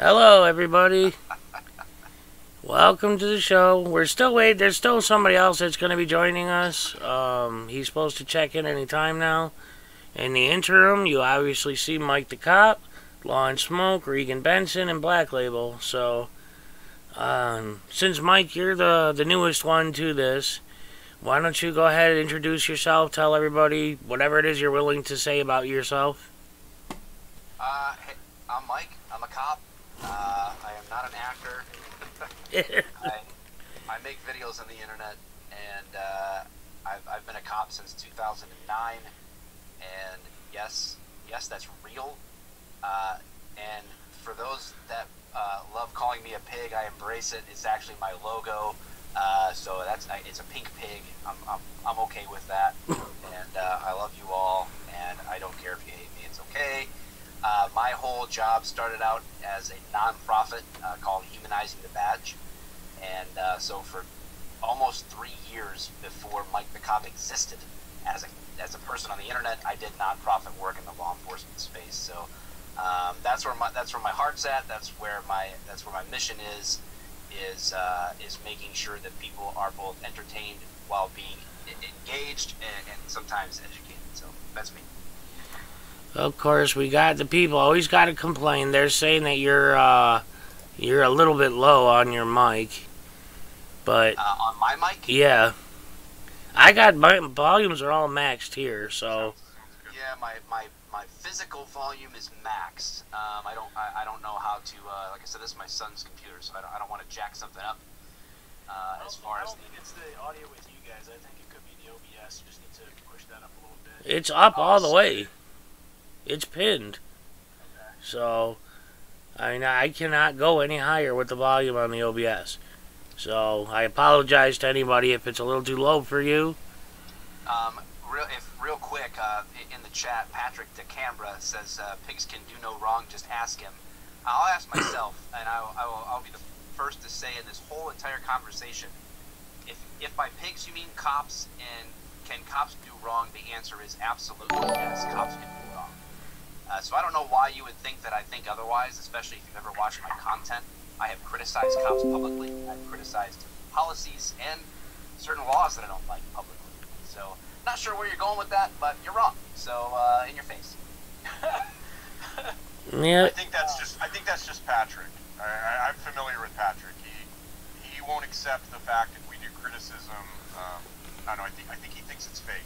Hello, everybody. Welcome to the show. We're still waiting. There's still somebody else that's going to be joining us. He's supposed to check in any time now. In the interim, you obviously see Mike the Cop, Law and Smoke, Regan Benson, and Black Label. So, since Mike, you're the newest one to this, why don't you go ahead and introduce yourself? Tell everybody whatever it is you're willing to say about yourself. Hey, I'm Mike. I'm a cop. I am not an actor. I make videos on the internet, and I've been a cop since 2009. And yes, that's real. And for those that love calling me a pig, I embrace it. It's actually my logo. So it's a pink pig. I'm okay with that. And I love you all, and I don't care if you hate me. It's okay. My whole job started out as a non-profit called Humanizing the Badge, and so for almost 3 years before Mike the Cop existed as a person on the internet, I did non-profit work in the law enforcement space. So that's where my heart's at. That's where my mission is making sure that people are both entertained while being engaged and sometimes educated. So that's me. Of course, we got the people always got to complain. They're saying that you're a little bit low on your mic, but on my mic, yeah, I got my volumes are all maxed here. So yeah, my physical volume is maxed. I don't know how to like I said, this is my son's computer, so I don't want to jack something up. I don't think it's the audio with you guys. I think it could be the OBS. You just need to push that up a little bit. it's up all the way. It's pinned. Okay. So, I mean, I cannot go any higher with the volume on the OBS. So, I apologize to anybody if it's a little too low for you. Real quick, in the chat, Patrick DeCambra says, pigs can do no wrong, just ask him. I'll ask myself, and I'll be the first to say in this whole entire conversation, if by pigs you mean cops, and can cops do wrong, the answer is absolutely yes, cops can do wrong. So I don't know why you would think that I think otherwise, especially if you've ever watched my content. I have criticized cops publicly. I've criticized policies and certain laws that I don't like publicly. So not sure where you're going with that, but you're wrong. So in your face. Yeah. I think that's just Patrick. I'm familiar with Patrick. He won't accept the fact if we do criticism. I don't know. I think he thinks it's fake.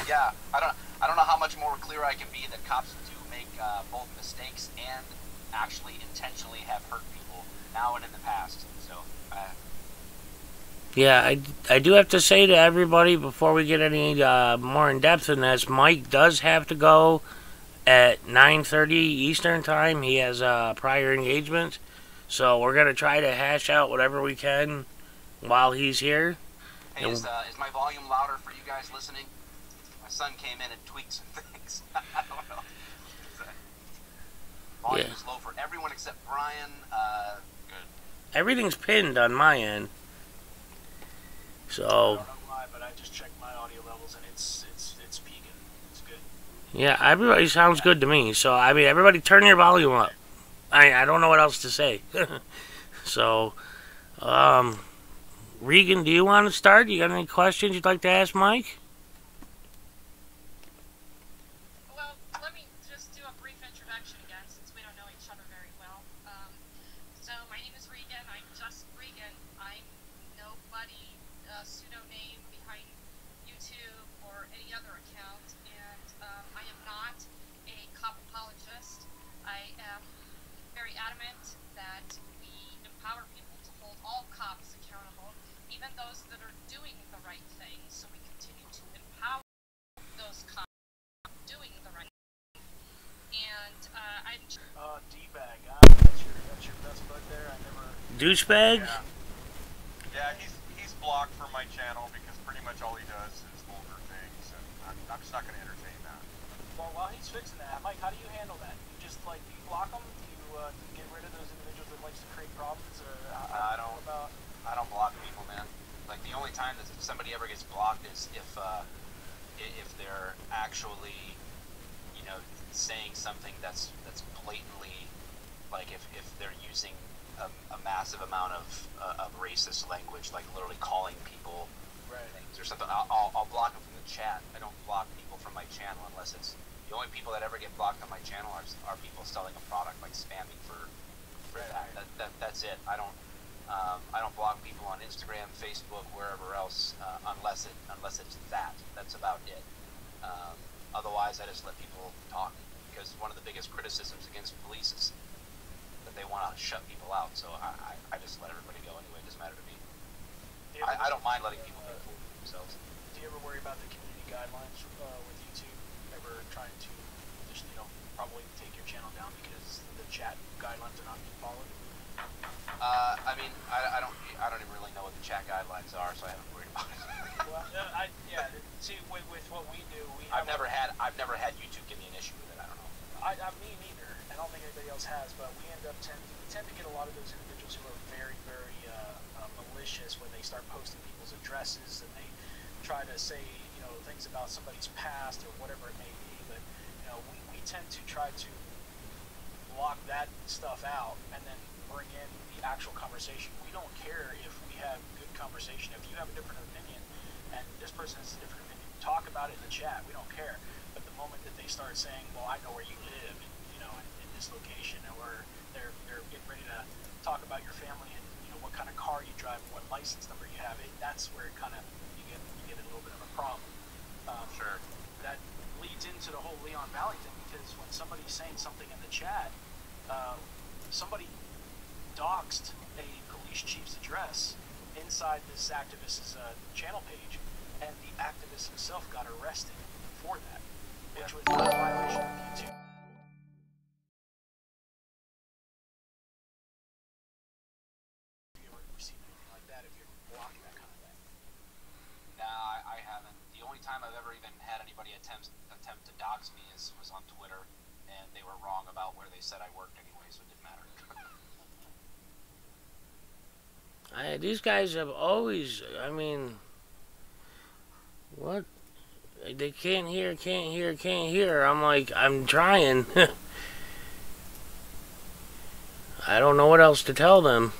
Yeah, I don't know how much more clear I can be that cops do make both mistakes and actually intentionally have hurt people now and in the past. So. Yeah, I do have to say to everybody before we get any more in depth in this, Mike does have to go at 9:30 Eastern time. He has prior engagement, so we're gonna try to hash out whatever we can while he's here. Hey, is my volume louder for you guys listening? My son came in and tweaked some things. I don't know. Volume is low for everyone except Brian. Good. Everything's pinned on my end. So. I don't know why, but I just checked my audio levels and it's peaking. It's good. Yeah, everybody sounds good to me. So I mean, everybody turn your volume up. I don't know what else to say. So, Regan, do you want to start? You got any questions you'd like to ask Mike? Well, let me just do a brief introduction again, since we don't know each other very well. So my name is Regan. I'm just Regan. I'm nobody, pseudonym behind YouTube or any other account, and I am not a cop apologist. I am very adamant that we empower people to hold all cops accountable, even those that are doing the right thing, so we continue to empower those cops doing the right thing. And I'm D-bag, that's your best bud there. I never... Douchebag? Yeah, he's blocked from my channel because pretty much all he does is vulgar things, and I'm just not going to entertain that. Well, while he's fixing that, Mike, how do you handle that? You just, do you block them? Do you get rid of those individuals that likes to create problems? Or I don't block people, man. Like, the only time that somebody ever gets blocked is if they're actually, saying something that's blatantly like if they're using a massive amount of racist language, like literally calling people things or something, I'll block them from the chat. I don't block people from my channel unless it's the only people that ever get blocked on my channel are people selling a product, like spamming for that's it. I don't block people on Instagram, Facebook, wherever else, unless it's that. That's about it. Otherwise, I just let people talk, because one of the biggest criticisms against police is that they want to shut people out. So I just let everybody go anyway. It doesn't matter to me. I don't mind letting people be fooled themselves. Do you ever worry about the community guidelines with YouTube? Ever trying to just, probably take your channel down because the chat guidelines are not being followed? I mean, I don't even really know what the chat guidelines are, so I haven't worried about it. Well, see, with what we do, I've never had YouTube give me an issue with it. I don't know. Me neither. I don't think anybody else has, but we tend to get a lot of those individuals who are very, very malicious when they start posting people's addresses, and they try to say, things about somebody's past or whatever it may be. But we tend to try to block that stuff out and then bring in the actual conversation. We don't care if we have good conversation. If you have a different opinion and this person has a different opinion, talk about it in the chat. We don't care. But the moment that they start saying, well, I know where you live, in this location, or they're getting ready to talk about your family and what kind of car you drive and what license number you have, that's where it kind of you get a little bit of a problem. Sure. That leads into the whole Leon Valley thing, because when somebody's saying something in the chat, somebody doxed a police chief's address inside this activist's channel page, and the activist himself got arrested for that, which was a violation of YouTube. Have you ever received anything like that? Have you ever blocked that kind of thing? No, I haven't. The only time I've ever even had anybody attempt to dox me was on Twitter, and they were wrong about where they said I worked anyway, so it didn't matter. These guys have always, what? They can't hear. I'm like, I'm trying. I don't know what else to tell them.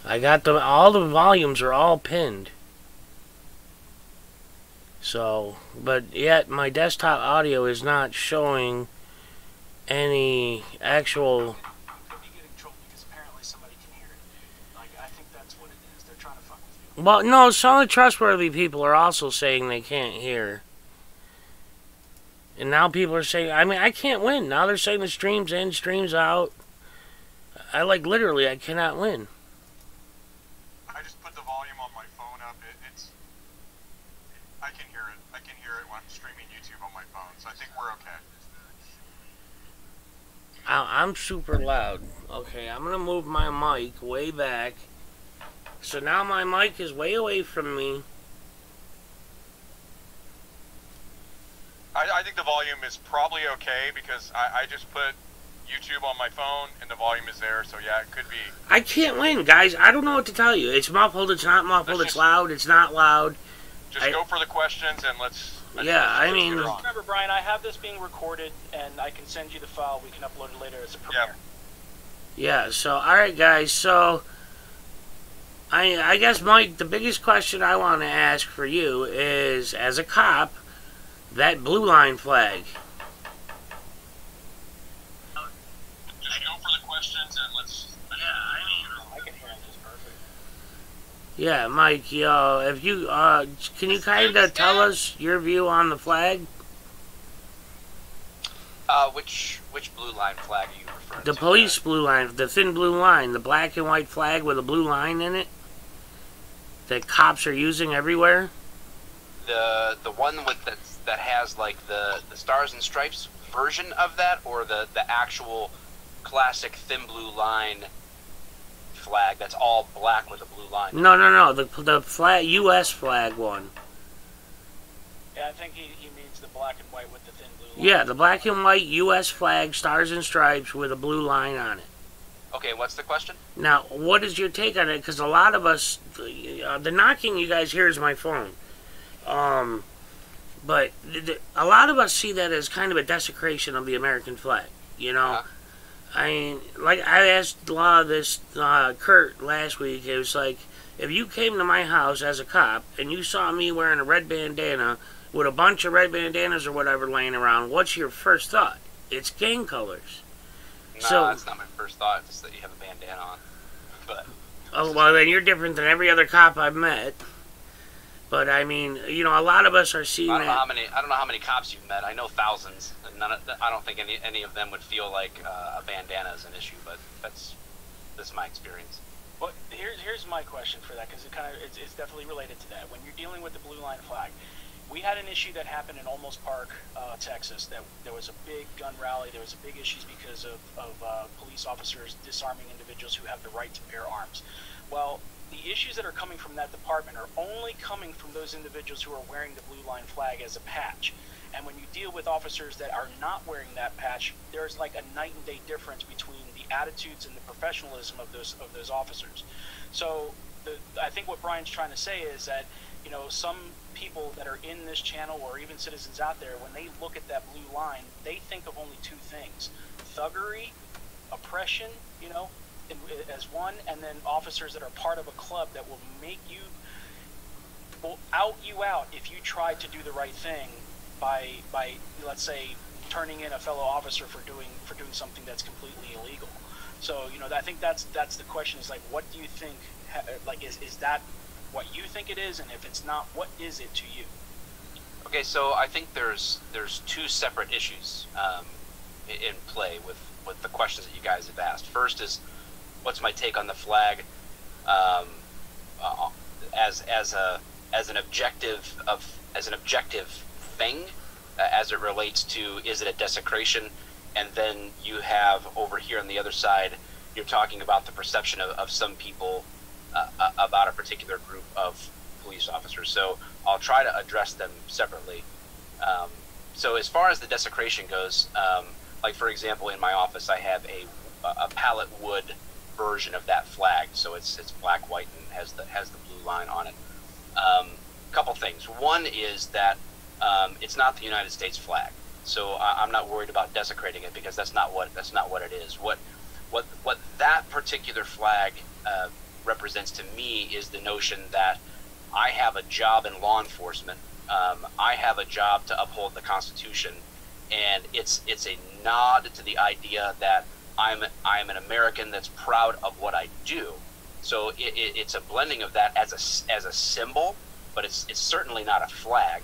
I got them, all the volumes are all pinned. So, but yet my desktop audio is not showing any actual... Well, no, some of the trustworthy people are also saying they can't hear. And now people are saying, I can't win. Now they're saying the stream's in, stream's out. Literally, I cannot win. I just put the volume on my phone up. I can hear it. I can hear it when I'm streaming YouTube on my phone, so I think we're okay. I'm super loud. Okay, I'm going to move my mic way back. So now my mic is way away from me. I think the volume is probably okay, because I just put YouTube on my phone and the volume is there, so yeah, it could be. I can't win, guys. I don't know what to tell you. It's muffled, it's not muffled, it's loud, it's not loud. Just go for the questions and let's... Remember, Brian, I have this being recorded, and I can send you the file. We can upload it later as a premiere. Yeah, so, alright, guys, so... I guess, Mike, the biggest question I want to ask for you is, as a cop, that blue line flag. Just go for the questions and let's... I can hear this perfect. Yeah, Mike, if you, can you kind of tell us your view on the flag? Which blue line flag are you referring to? The police blue line, the thin blue line, the black and white flag with a blue line in it that cops are using everywhere. The one with that has like the stars and stripes version of that, or the actual classic thin blue line flag that's all black with a blue line? No, the flag, U.S. flag one. Yeah, I think he means the black and white with the thin blue line. Yeah, the black and white U.S. flag, stars and stripes with a blue line on it. Okay, what's the question? Now, what is your take on it? Because a lot of us, the knocking you guys hear is my phone. But a lot of us see that as kind of a desecration of the American flag. I mean, like I asked a lot of this Kurt last week. It was like, if you came to my house as a cop and you saw me wearing a red bandana with a bunch of red bandanas or whatever laying around, what's your first thought? It's gang colors. No, So, that's not my first thought. It's that you have a bandana on. But oh well, then you're different than every other cop I've met. But I mean, you know, a lot of us are seeing I don't know that. I don't know how many cops you've met. I know thousands, and I don't think any of them would feel like a bandana is an issue. But that's my experience. Well, here's my question for that, because it's definitely related to that. When you're dealing with the blue line flag, we had an issue that happened in Olmos Park, Texas. That there was a big gun rally. There was a big issues because of police officers disarming individuals who have the right to bear arms. Well, the issues that are coming from that department are only coming from those individuals who are wearing the blue line flag as a patch. And when you deal with officers that are not wearing that patch, there's like a night and day difference between the attitudes and the professionalism of those officers. So I think what Brian's trying to say is that, you know, some people that are in this channel, or even citizens out there, when they look at that blue line, they think of only two things: thuggery, oppression, you know, as one, and then officers that are part of a club that will out you out if you try to do the right thing by let's say turning in a fellow officer for doing something that's completely illegal. So, you know, I think that's the question, is like, what do you think, like, is that what you think it is? And if it's not, what is it to you? Okay, so I think there's two separate issues in play with the questions that you guys have asked. First is, what's my take on the flag as an objective thing, as it relates to, is it a desecration? And then you have over here on the other side, you're talking about the perception of some people about a particular group of police officers. So I'll try to address them separately. So as far as the desecration goes, like for example, in my office, I have a pallet wood version of that flag. So it's black, white, and has the blue line on it. Couple things. One is that it's not the United States flag. So I'm not worried about desecrating it, because that's not what it is. What that particular flag represents to me is the notion that I have a job in law enforcement. I have a job to uphold the Constitution, and it's a nod to the idea that I'm an American that's proud of what I do. So it's a blending of that as a symbol, but it's certainly not a flag.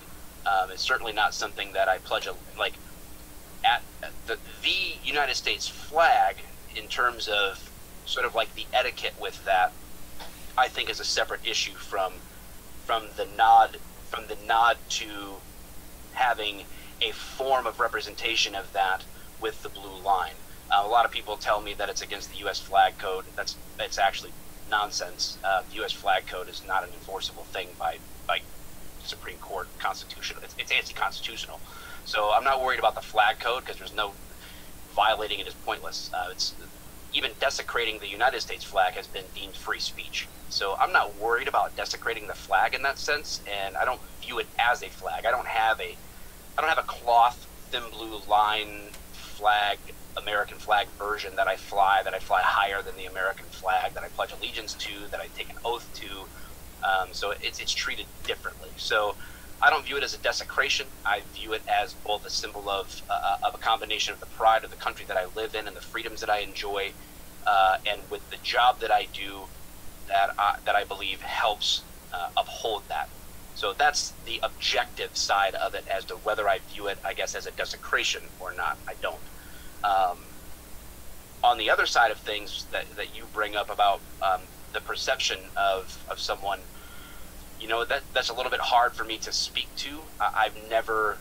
It's certainly not something that I pledge at the United States flag, in terms of sort of like the etiquette with that, I think is a separate issue from the nod to having a form of representation of that with the blue line. A lot of people tell me that it's against the U.S. flag code. It's actually nonsense. The U.S. flag code is not an enforceable thing by Supreme Court constitution. It's anti-constitutional. So I'm not worried about the flag code, because there's no violating it is pointless. It's even desecrating the United States flag has been deemed free speech. So I'm not worried about desecrating the flag in that sense, and I don't view it as a flag. I don't have a cloth thin blue line flag, American flag version that I fly higher than the American flag, that I pledge allegiance to, that I take an oath to. So it's treated differently. So I don't view it as a desecration. I view it as both a symbol of a combination of the pride of the country that I live in and the freedoms that I enjoy, and with the job that I do, that I believe helps uphold that. So that's the objective side of it, as to whether I view it, I guess, as a desecration or not. I don't. On the other side of things that you bring up about the perception of someone, you know, that's a little bit hard for me to speak to. I've never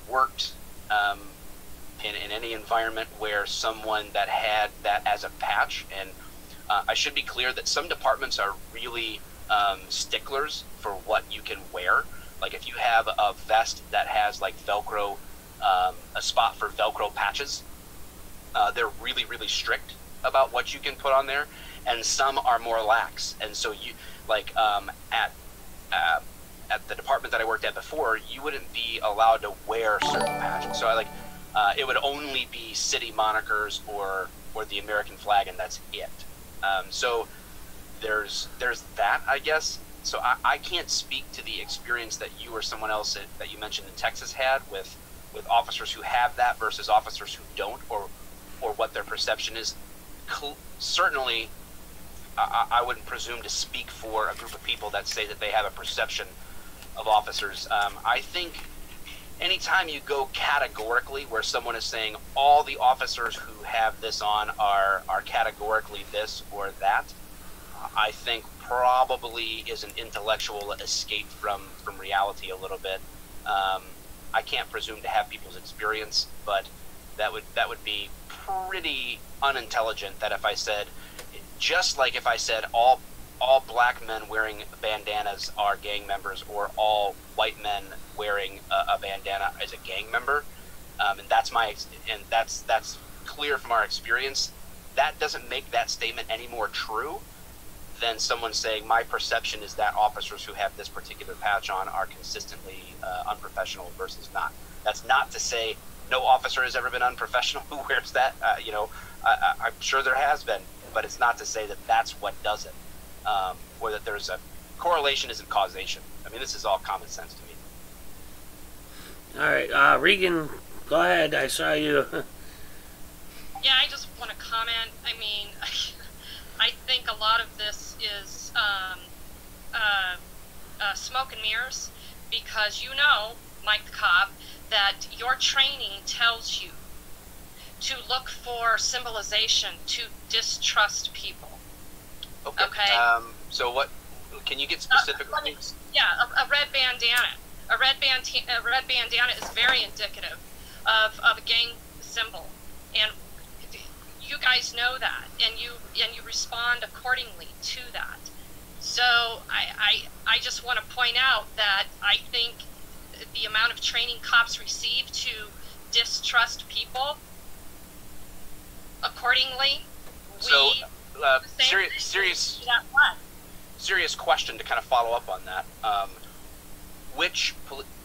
worked in any environment where someone that had that as a patch, and I should be clear that some departments are really sticklers for what you can wear. Like if you have a vest that has like Velcro, a spot for Velcro patches, they're really, really strict about what you can put on there, and some are more lax. And so you, like at the department that I worked at before, you wouldn't be allowed to wear certain patches. So it would only be city monikers or or the American flag, and that's it. So there's that, I guess. So I can't speak to the experience that you or someone else that you mentioned in Texas had with officers who have that versus officers who don't, or what their perception is. Certainly, I wouldn't presume to speak for a group of people that say that they have a perception of officers. I think anytime you go categorically, where someone is saying all the officers who have this on are categorically this or that, I think probably is an intellectual escape from reality a little bit. I can't presume to have people's experience, but that would be pretty unintelligent. That if I said, just like if I said all black men wearing bandanas are gang members, or all white men wearing a bandana is a gang member, and that's clear from our experience. That doesn't make that statement any more true than someone saying my perception is that officers who have this particular patch on are consistently unprofessional versus not. That's not to say no officer has ever been unprofessional who wears that. I'm sure there has been, but it's not to say that that's what does it, or that there's a correlation isn't causation. I mean, this is all common sense to me. All right, Regan, go ahead. I saw you. Yeah, I just want to comment. I mean, I think a lot of this is smoke and mirrors, because you know, Mike the cop, that your training tells you to look for symbolization, to distrust people. Okay. So what? Can you get specific? Yeah, a red bandana. A red bandana is very indicative of a gang symbol, and you guys know that, and you respond accordingly to that. So I just want to point out that I think the amount of training cops receive to distrust people accordingly. So serious question to kind of follow up on that.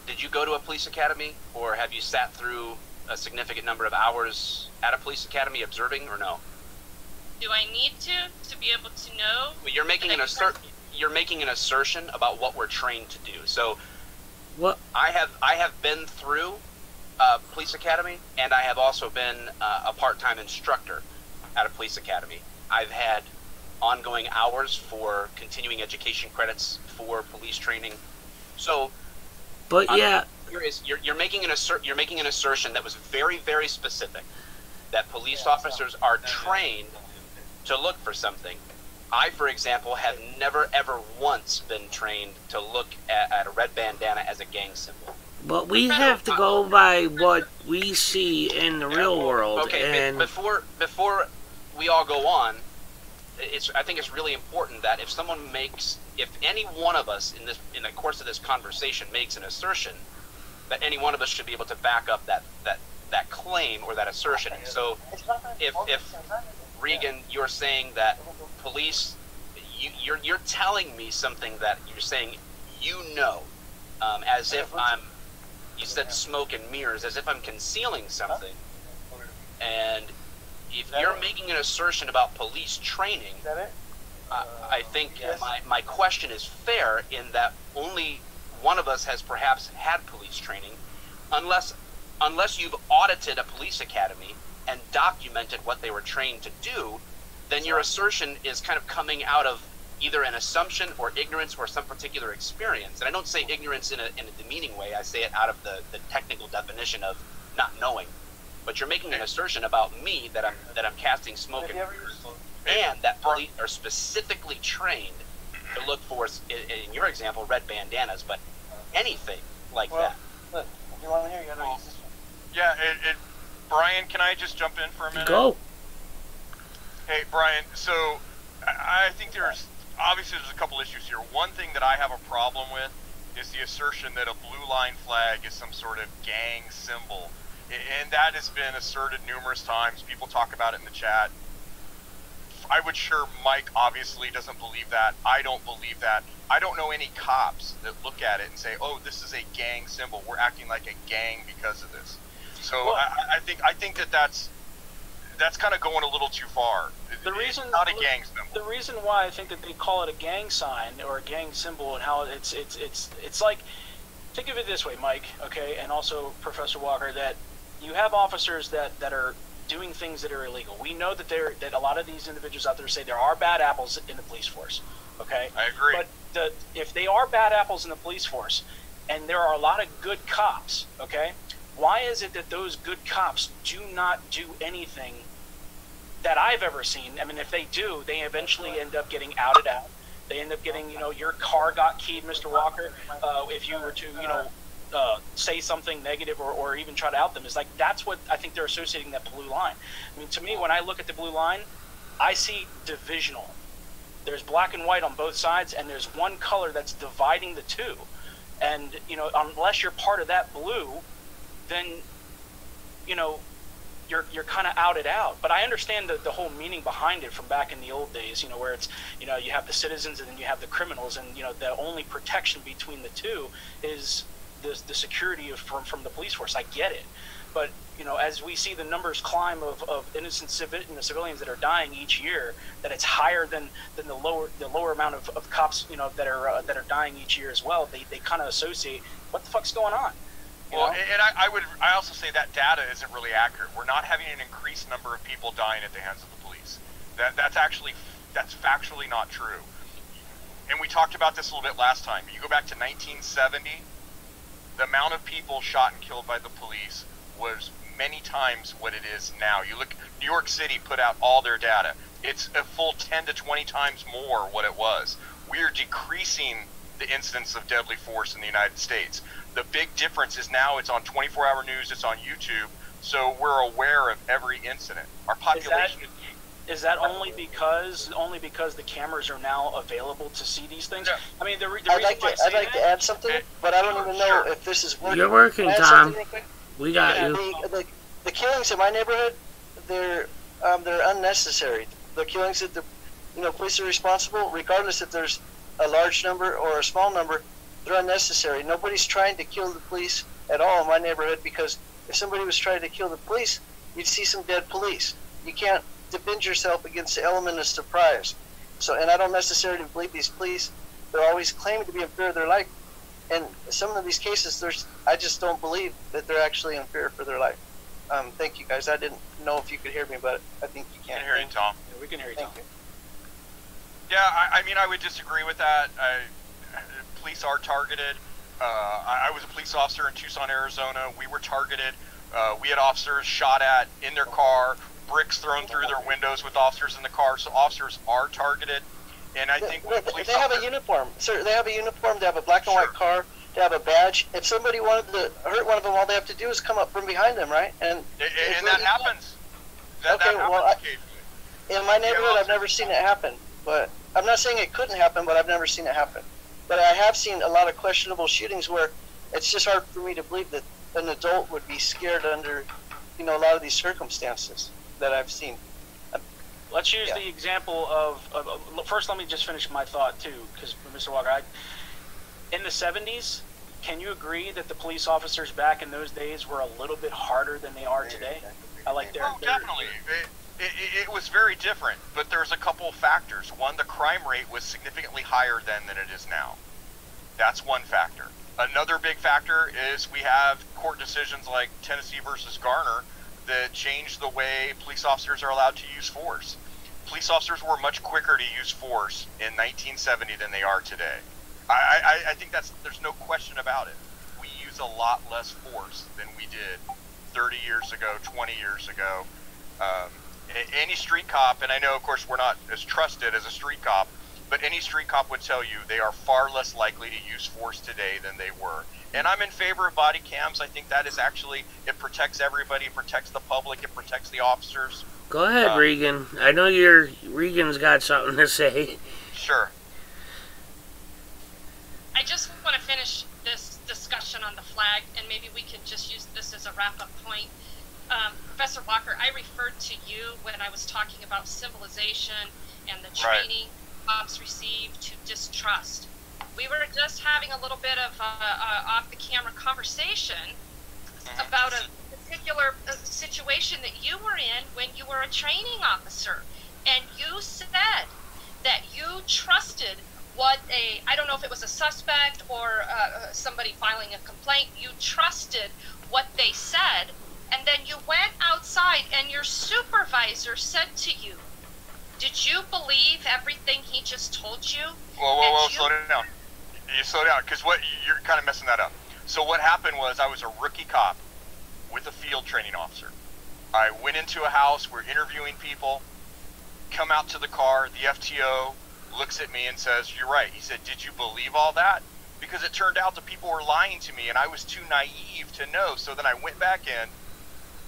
Did you go to a police academy, or have you sat through a significant number of hours at a police academy observing, or no? Do I need to be able to know? Well, you're making an assertion about what we're trained to do. So, what? I have been through a police academy, and I have also been a part-time instructor at a police academy. I've had ongoing hours for continuing education credits for police training. So, but yeah, you're making an assertion that was very, very specific, that police officers are trained to look for something. I, for example, have never ever once been trained to look at a red bandana as a gang symbol. But we have to go by what we see in the real world. Okay, and before we all go on, I think it's really important that if any one of us in the course of this conversation makes an assertion, that any one of us should be able to back up that claim or that assertion. So if Regan, you're saying that police, you're telling me something that you're saying as if you said smoke and mirrors, as if I'm concealing something. And if you're making an assertion about police training, I think my question is fair in that only one of us has perhaps had police training, unless you've audited a police academy and documented what they were trained to do, then your assertion is kind of coming out of either an assumption or ignorance or some particular experience. And I don't say ignorance in a demeaning way. I say it out of the technical definition of not knowing. But you're making an assertion about me that I'm casting smoke and that police are specifically trained to look for, in your example, red bandanas, but anything like that. Look, if you want to hear, you gotta use this one. Yeah, Brian, can I just jump in for a minute? go. Hey, Brian, so I think there's a couple issues here. One thing that I have a problem with is the assertion that a blue line flag is some sort of gang symbol. And that has been asserted numerous times. People talk about it in the chat. I would sure Mike obviously doesn't believe that. I don't believe that. I don't know any cops that look at it and say, oh, this is a gang symbol. We're acting like a gang because of this. So I think that that's that's kind of going a little too far. It's not a gang symbol. The reason why I think that they call it a gang sign or a gang symbol, and how it's like, think of it this way, Mike, okay, and also Professor Walker, that you have officers that are doing things that are illegal. We know that a lot of these individuals out there say there are bad apples in the police force, okay? I agree. But if they are bad apples in the police force, and there are a lot of good cops, okay, why is it that those good cops do not do anything that I've ever seen? I mean, if they do, they eventually end up getting outed out. They end up getting, your car got keyed, Mr. Walker. If you were to, say something negative or even try to out them, is like, that's what I think they're associating that blue line. I mean, to me, when I look at the blue line, I see divisional. There's black and white on both sides, and there's one color that's dividing the two. And, unless you're part of that blue, then, you're kind of outed out. But I understand the whole meaning behind it from back in the old days, where it's, you have the citizens and then you have the criminals, and, the only protection between the two is the security from the police force. I get it. But, as we see the numbers climb of innocent civilians that are dying each year, that it's higher than the lower amount of cops, that are dying each year as well, they kind of associate, what the fuck's going on? Well, and I also say that data isn't really accurate. We're not having an increased number of people dying at the hands of the police. That's factually not true. And we talked about this a little bit last time. You go back to 1970, the amount of people shot and killed by the police was many times what it is now. You look, New York City put out all their data. It's a full 10 to 20 times more what it was. We are decreasing the incidence of deadly force in the United States. The big difference is now it's on 24-hour news, it's on YouTube, so we're aware of every incident. Our population is that only because the cameras are now available to see these things? Yeah. I mean, I'd like to add something, but I don't even know if this is working. You're working, Tom. We got you. The killings in my neighborhood, they're unnecessary. The killings that the police are responsible, regardless if there's a large number or a small number, they're unnecessary. Nobody's trying to kill the police at all in my neighborhood, because if somebody was trying to kill the police, you'd see some dead police. You can't defend yourself against the element of surprise. So, and I don't necessarily believe these police, they're always claiming to be in fear of their life. And some of these cases, I just don't believe that they're actually in fear for their life. Thank you, guys. I didn't know if you could hear me, but I think you can. I can hear you, Tom. Yeah, we can hear you, Tom. Thank you. Yeah, I mean, I would disagree with that. Police are targeted. I was a police officer in Tucson, Arizona. We were targeted. We had officers shot at in their car, bricks thrown through their windows with officers in the car. So officers are targeted. And I think they have a uniform, sir. They have a uniform. They have a black and white car. They have a badge. If somebody wanted to hurt one of them, all they have to do is come up from behind them, right? And that happens. That okay, happens well, occasionally. In my neighborhood, I've never seen it happen. But I'm not saying it couldn't happen, but I've never seen it happen. But I have seen a lot of questionable shootings where it's just hard for me to believe that an adult would be scared under, a lot of these circumstances that I've seen. Let's use the example of first, let me just finish my thought, too, because, Mr. Walker, in the 70s, can you agree that the police officers back in those days were a little bit harder than they are today? Definitely. It was very different, but there's a couple of factors. One, the crime rate was significantly higher then than it is now. That's one factor. Another big factor is we have court decisions like Tennessee versus Garner that changed the way police officers are allowed to use force. Police officers were much quicker to use force in 1970 than they are today. I think there's no question about it. We use a lot less force than we did 30 years ago, 20 years ago. Any street cop, and I know, of course, we're not as trusted as a street cop, but any street cop would tell you they are far less likely to use force today than they were. And I'm in favor of body cams. I think that is actually, it protects everybody, it protects the public, it protects the officers. Go ahead, Regan. I know Regan's got something to say. Sure. I just want to finish this discussion on the flag, and maybe we can just use this as a wrap-up point. Professor Walker, I referred to you when I was talking about civilization and the training cops receive to distrust. We were just having a little bit of off-the-camera conversation about a particular situation that you were in when you were a training officer, and you said that you trusted what I don't know if it was a suspect or somebody filing a complaint, you trusted what they said, and then you went outside and your supervisor said to you, did you believe everything he just told you? Whoa, slow down. You slow down, because you're kind of messing that up. So what happened was I was a rookie cop with a field training officer. I went into a house, we're interviewing people, come out to the car, the FTO looks at me and says, you're right. He said, did you believe all that? Because it turned out the people were lying to me and I was too naive to know. So then I went back in,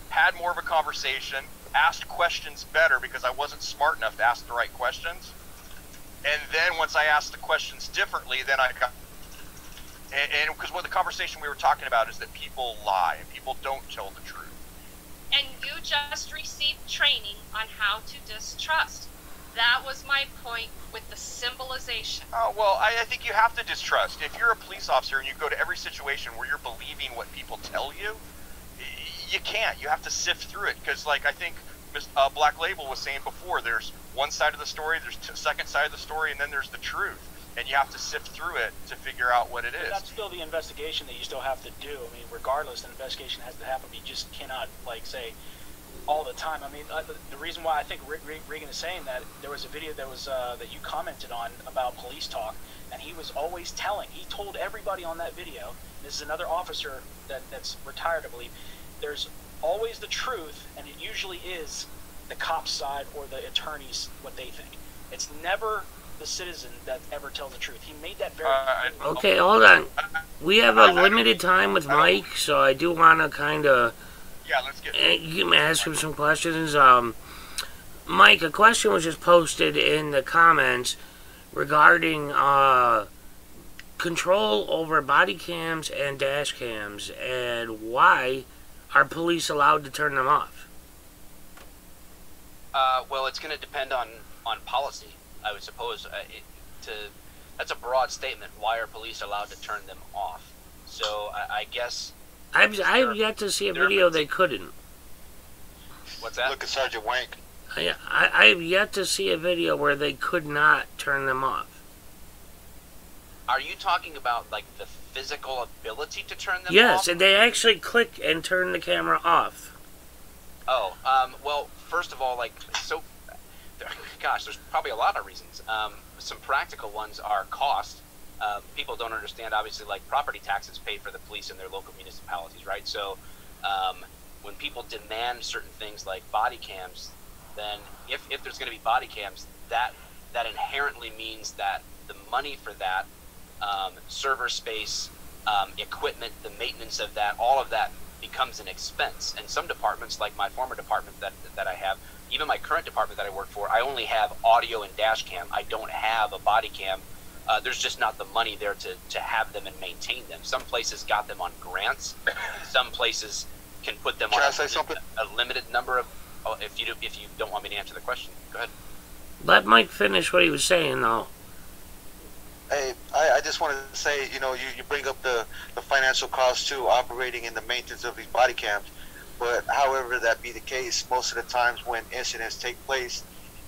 had more of a conversation, asked questions better because I wasn't smart enough to ask the right questions. And then once I asked the questions differently, then I got, and because what the conversation we were talking about is that people lie and people don't tell the truth. And you just received training on how to distrust. That was my point with the symbolization. Oh, well, I think you have to distrust. If you're a police officer and you go to every situation where you're believing what people tell you, you can't. You have to sift through it. Because, like I think Black Label was saying before, there's one side of the story, there's a second side of the story, and then there's the truth. And you have to sift through it to figure out what it is. That's still the investigation that you still have to do. I mean, regardless, an investigation has to happen. You just cannot, like, say, all the time. I mean, the reason why I think Regan is saying that, there was a video that was that you commented on about police talk, and he was always telling. He told everybody on that video. This is another officer that's retired, I believe. There's always the truth, and it usually is the cop's side or the attorney's what they think. It's never the citizen that ever tells the truth. He made that very Okay, hold on. We have a limited time with Mike, so I do want to kind of let's get ask him some questions. Mike, a question was just posted in the comments regarding control over body cams and dash cams, and why are police allowed to turn them off? Well, it's going to depend on policy, I would suppose. That's a broad statement. Why are police allowed to turn them off? So I guess I've yet to see a video they couldn't. What's that? Look at Sergeant Wank. I've yet to see a video where they could not turn them off. Are you talking about like the physical ability to turn them off? Yes, and they actually click and turn the camera off. Oh, well, first of all, gosh, there's probably a lot of reasons. Some practical ones are cost. People don't understand, obviously, like property taxes pay for the police in their local municipalities, right? So when people demand certain things like body cams, then if there's going to be body cams, that inherently means that the money for that, server space, equipment, the maintenance of that, all of that becomes an expense. And some departments, like my former department that I have, even my current department that I work for, I only have audio and dash cam. I don't have a body cam. There's just not the money there to have them and maintain them. Some places got them on grants. Some places can put them on a limited number of. Oh, if you don't want me to answer the question, go ahead. Let Mike finish what he was saying, though. Hey, I just wanted to say, you bring up the financial cost too, operating in the maintenance of these body cams. But however that be the case, most of the times when incidents take place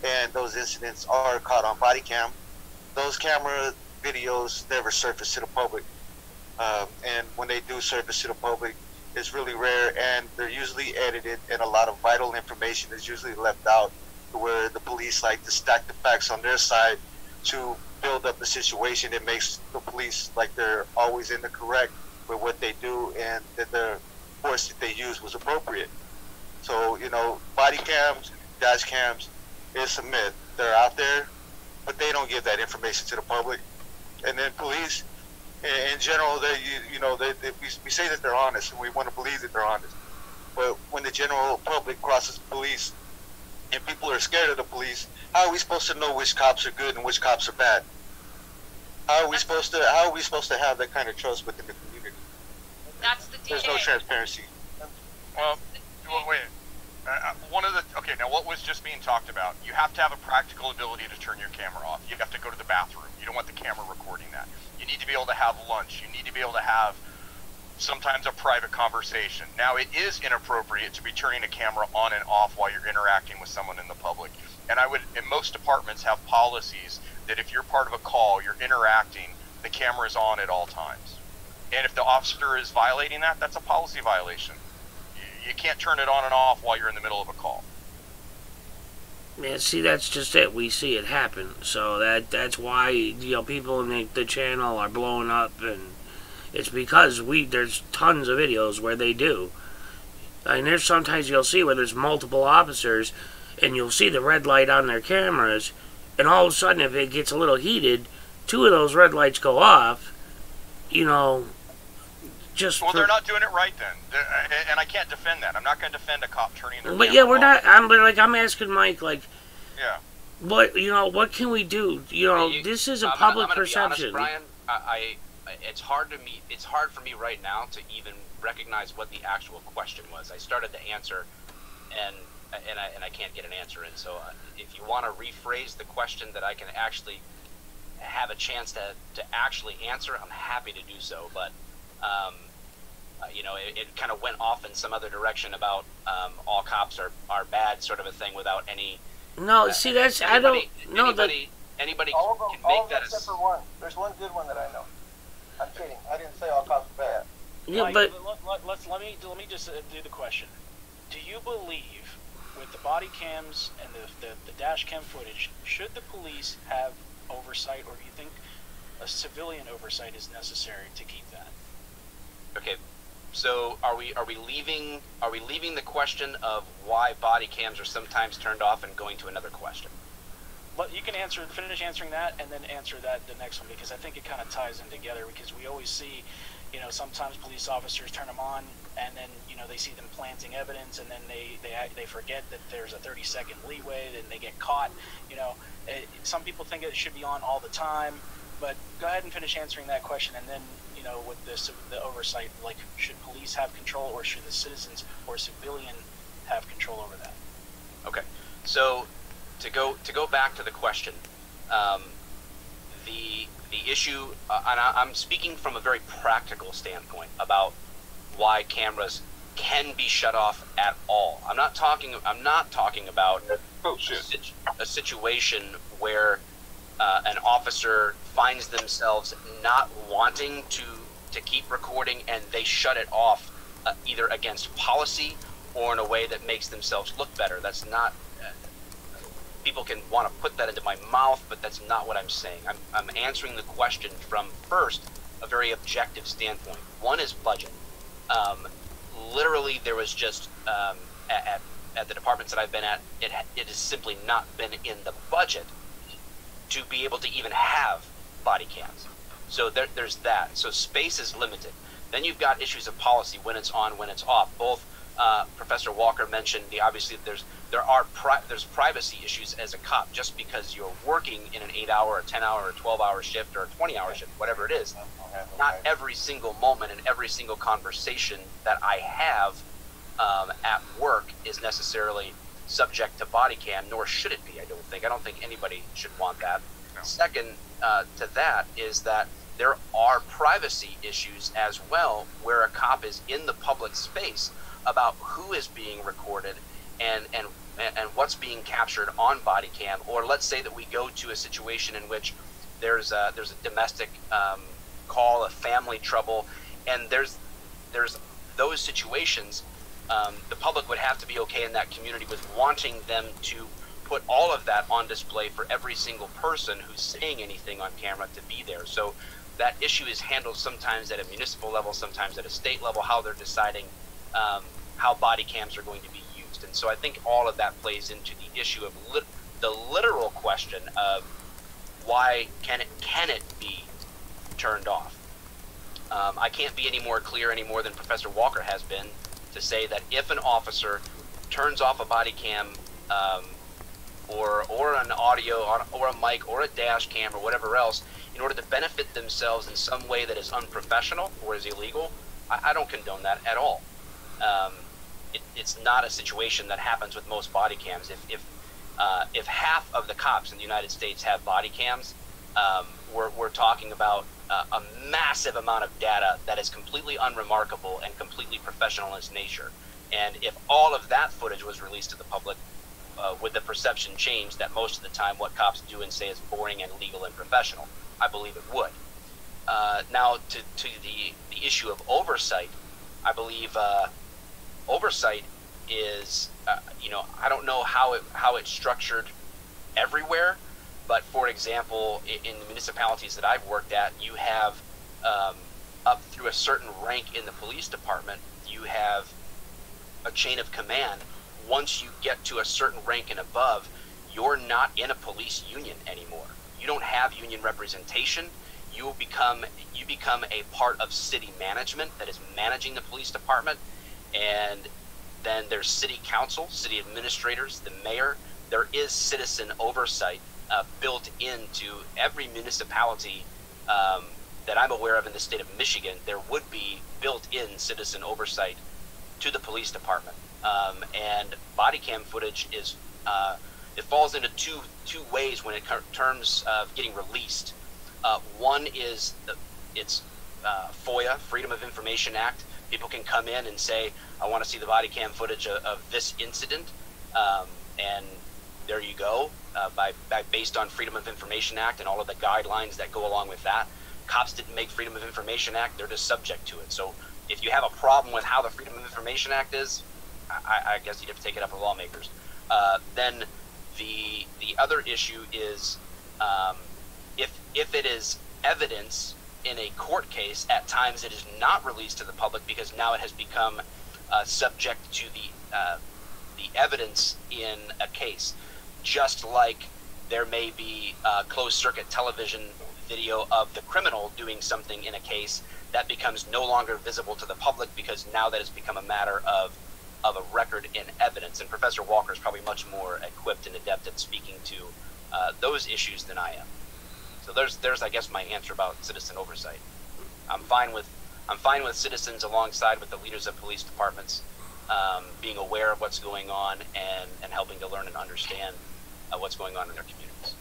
and those incidents are caught on body cam, those camera videos never surface to the public. And when they do surface to the public, it's really rare, and they're usually edited, and a lot of vital information is usually left out, where the police like to stack the facts on their side to build up the situation. It makes the police like they're always in the correct with what they do, and that the force that they used was appropriate. So, body cams, dash cams, it's a myth. They're out there, but they don't give that information to the public. And then police, in general, we say that they're honest, and we want to believe that they're honest. But when the general public crosses police, and people are scared of the police, how are we supposed to know which cops are good and which cops are bad? How are we supposed to have that kind of trust within the community? That's the DA. There's no transparency. Well, wait. Now what was just being talked about? You have to have a practical ability to turn your camera off. You have to go to the bathroom. You don't want the camera recording that. You need to be able to have lunch. You need to be able to have sometimes a private conversation. Now, it is inappropriate to be turning a camera on and off while you're interacting with someone in the public. And in most departments have policies that if you're part of a call, you're interacting, the camera is on at all times. And if the officer is violating that, that's a policy violation. You can't turn it on and off while you're in the middle of a call. Yeah, see, that's just it. We see it happen. So that's why, people in the channel are blowing up, and it's because there's tons of videos where they do. And there's sometimes you'll see where there's multiple officers, and you'll see the red light on their cameras, and all of a sudden, if it gets a little heated, 2 of those red lights go off, just well, they're not doing it right then, and I can't defend that. I'm not going to defend a cop turning their But camera yeah, we're off. not. I'm asking Mike, Yeah. what can we do? This is a public I'm gonna perception. Be honest, Brian, it's hard for me right now to even recognize what the actual question was. I started to answer, and I can't get an answer in. So if you want to rephrase the question that I can actually have a chance to actually answer, I'm happy to do so. But it kind of went off in some other direction about all cops are bad, sort of a thing, without any. No, see, that's anybody All of them, can all make of them that except for one. There's one good one that I know. I'm kidding. I didn't say all cops are bad. Yeah, Mike, but let me just do the question. Do you believe, with the body cams and the dash cam footage, should the police have oversight, or do you think a civilian oversight is necessary to keep that? Okay, so are we leaving the question of why body cams are sometimes turned off and going to another question? But you can finish answering that, and then answer the next one, because I think it kind of ties in together. Because we always see, sometimes police officers turn them on, and then they see them planting evidence, and then they forget that there's a 30-second leeway, and they get caught. Some people think it should be on all the time, but go ahead and finish answering that question, and then with the oversight, should police have control, or should the citizens or civilian have control over that? Okay, so to go back to the question, the issue, and I'm speaking from a very practical standpoint about why cameras can be shut off at all. I'm not talking about a situation where an officer finds themselves not wanting to keep recording, and they shut it off either against policy or in a way that makes themselves look better. That's not. People can want to put that into my mouth, but that's not what I'm saying. I'm answering the question from, first, a very objective standpoint. One is budget. Literally, there was just at the departments that I've been at, it has simply not been in the budget to be able to even have body cams. So there's that. So space is limited. Then you've got issues of policy, when it's on, when it's off. Both Professor Walker mentioned obviously there's privacy issues as a cop. Just because you're working in an 8-hour, or 10-hour, or 12-hour shift, or a 20-hour shift, whatever it is, not every single moment and every single conversation that I have at work is necessarily subject to body cam, nor should it be. I don't think anybody should want that. No. Second to that is that there are privacy issues as well, where a cop is in the public space about who is being recorded and what's being captured on body cam. Or let's say that we go to a situation in which there's a domestic call, a family trouble, and there's those situations. The public would have to be okay in that community with wanting them to put all of that on display for every single person who's saying anything on camera to be there. So that issue is handled sometimes at a municipal level, sometimes at a state level, how they're deciding how body cams are going to be used. And so I think all of that plays into the issue of the literal question of why can it be turned off. I can't be any more clear any more than Professor Walker has been to say that if an officer turns off a body cam or an audio or a mic or a dash cam or whatever else in order to benefit themselves in some way that is unprofessional or is illegal, I don't condone that at all. It's not a situation that happens with most body cams. If half of the cops in the United States have body cams, we're talking about a massive amount of data that is completely unremarkable and completely professional in its nature. And if all of that footage was released to the public, would the perception change that most of the time what cops do and say is boring and legal and professional? I believe it would. Now, to the issue of oversight, I believe oversight is, I don't know how it's structured everywhere, but for example, in the municipalities that I've worked at, you have up through a certain rank in the police department, you have a chain of command. Once you get to a certain rank and above, you're not in a police union anymore. You don't have union representation. You become a part of city management that is managing the police department, and then there's city council, city administrators, the mayor. There is citizen oversight built into every municipality that I'm aware of in the state of Michigan. There would be built-in citizen oversight to the police department, and body cam footage is it falls into two ways when it terms of getting released. One is it's FOIA, Freedom of Information Act. People can come in and say, I want to see the body cam footage of this incident, and there you go. Based on Freedom of Information Act and all of the guidelines that go along with that. Cops didn't make Freedom of Information Act, they're just subject to it. So if you have a problem with how the Freedom of Information Act is, I guess you'd have to take it up with lawmakers. Then the other issue is if it is evidence in a court case, at times it is not released to the public because now it has become subject to the evidence in a case. Just like there may be closed-circuit television video of the criminal doing something in a case that becomes no longer visible to the public because now that has become a matter of a record in evidence. And Professor Walker is probably much more equipped and adept at speaking to those issues than I am. So there's I guess my answer about citizen oversight. I'm fine with citizens alongside with the leaders of police departments being aware of what's going on and helping to learn and understand what's going on in their communities.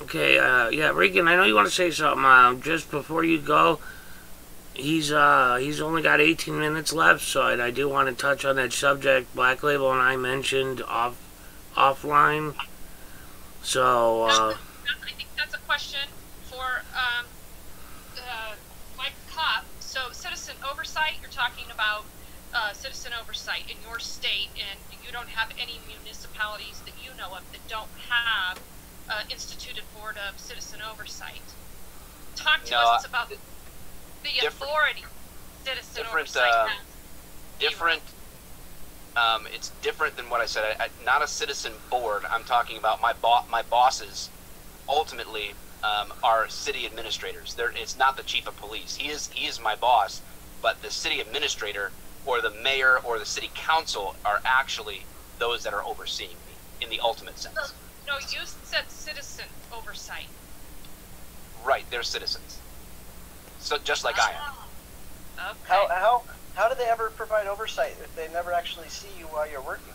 Okay, yeah, Regan, I know you want to say something. Just before you go, he's only got 18 minutes left, so I do want to touch on that subject Black Label and I mentioned offline. So, I think that's a question for Mike Kopp. So, citizen oversight, you're talking about citizen oversight in your state, and you don't have any municipalities that you know of that don't have instituted board of citizen oversight. Talk to us about the authority citizen oversight has. Different. It's different than what I said. Not a citizen board. I'm talking about my bosses. Ultimately, are city administrators. It's not the chief of police. He is my boss, but the city administrator or the mayor or the city council are actually those that are overseeing me in the ultimate sense. No, you said citizen oversight. Right, they're citizens. So just like I am. Okay. How do they ever provide oversight if they never actually see you while you're working?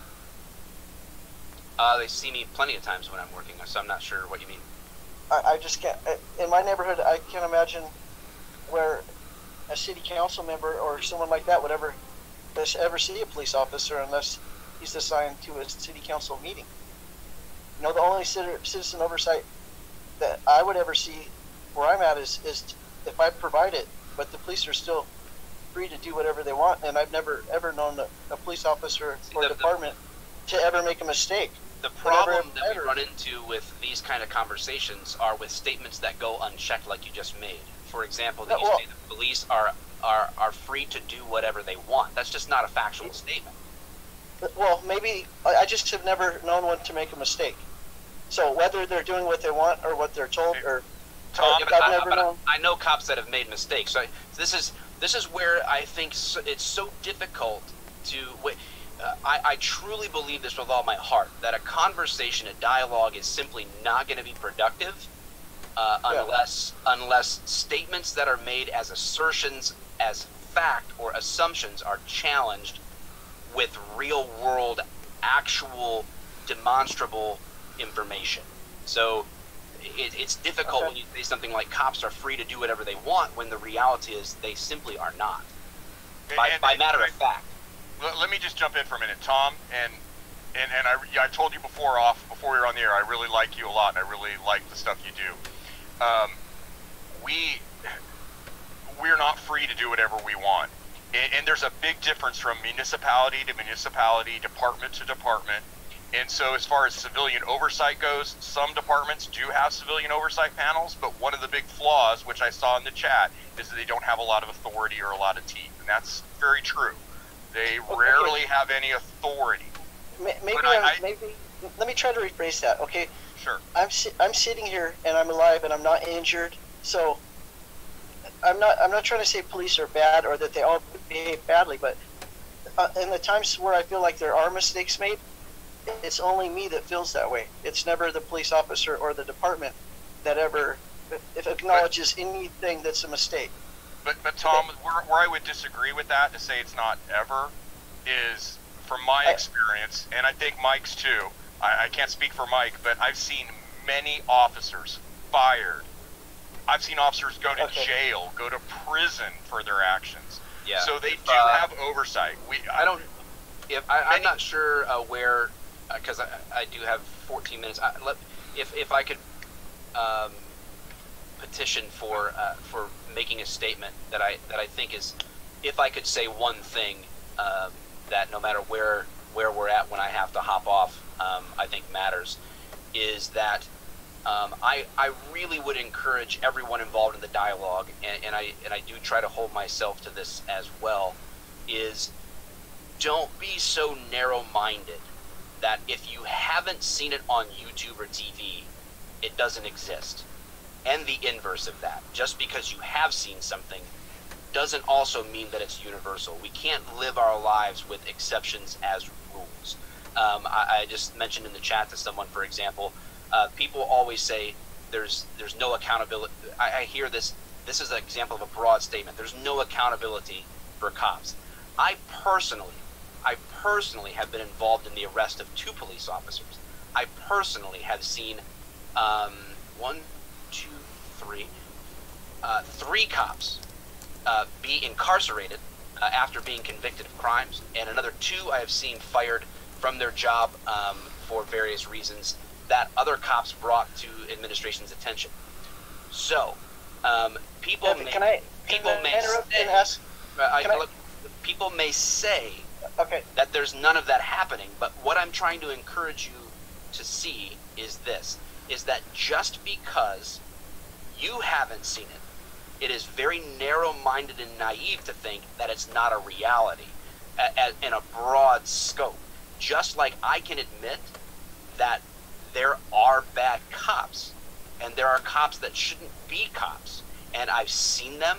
They see me plenty of times when I'm working, so I'm not sure what you mean. I just can't. In my neighborhood, I can't imagine where a city council member or someone like that would ever see a police officer unless he's assigned to a city council meeting. You know, the only citizen oversight that I would ever see where I'm at is if I provide it, but the police are still free to do whatever they want, and I've never ever known a police officer or department to ever make a mistake. The problem that we run into with these kind of conversations are with statements that go unchecked, like you just made. For example, that you say the police are free to do whatever they want. That's just not a factual statement. Well, maybe I just have never known one to make a mistake. So whether they're doing what they want or what they're told, or Tom, I've never known. I know cops that have made mistakes. So this is where I think it's so difficult to. I truly believe this with all my heart, that a conversation, a dialogue, is simply not going to be productive unless statements that are made as assertions, as fact or assumptions are challenged with real world, actual, demonstrable information. So it's difficult when you say something like cops are free to do whatever they want, when the reality is they simply are not. By matter of fact. Let me just jump in for a minute, Tom, and I told you before we were on the air, I really like you a lot, and I really like the stuff you do. We're not free to do whatever we want, and there's a big difference from municipality to municipality, department to department. And so as far as civilian oversight goes, some departments do have civilian oversight panels, but one of the big flaws, which I saw in the chat, is that they don't have a lot of authority or a lot of teeth, and that's very true. They rarely have any authority. Maybe let me try to rephrase that. Okay. Sure. I'm sitting here and I'm alive and I'm not injured, so I'm not trying to say police are bad or that they all behave badly, but in the times where I feel like there are mistakes made, it's only me that feels that way. It's never the police officer or the department that ever acknowledges anything that's a mistake. But Tom, where I would disagree with that, to say it's not ever, is from my experience, and I think Mike's too. I can't speak for Mike, but I've seen many officers fired. I've seen officers go to jail, go to prison for their actions. Yeah. So they do have oversight. I'm not sure where, because I do have 14 minutes. If I could petition for making a statement that I think is, if I could say one thing that no matter where we're at when I have to hop off, I think matters, is that I really would encourage everyone involved in the dialogue, and I do try to hold myself to this as well, is don't be so narrow-minded that if you haven't seen it on YouTube or TV, it doesn't exist. And the inverse of that. Just because you have seen something doesn't also mean that it's universal. We can't live our lives with exceptions as rules. I just mentioned in the chat to someone, for example, people always say there's no accountability. I hear this is an example of a broad statement. There's no accountability for cops. I personally have been involved in the arrest of 2 police officers. I personally have seen 3 cops be incarcerated after being convicted of crimes, and another 2 I have seen fired from their job for various reasons that other cops brought to administration's attention. So, people may say that there's none of that happening, but what I'm trying to encourage you to see is this, is that just because you haven't seen it, it is very narrow-minded and naive to think that it's not a reality in a broad scope. Just like I can admit that there are bad cops, and there are cops that shouldn't be cops, and I've seen them,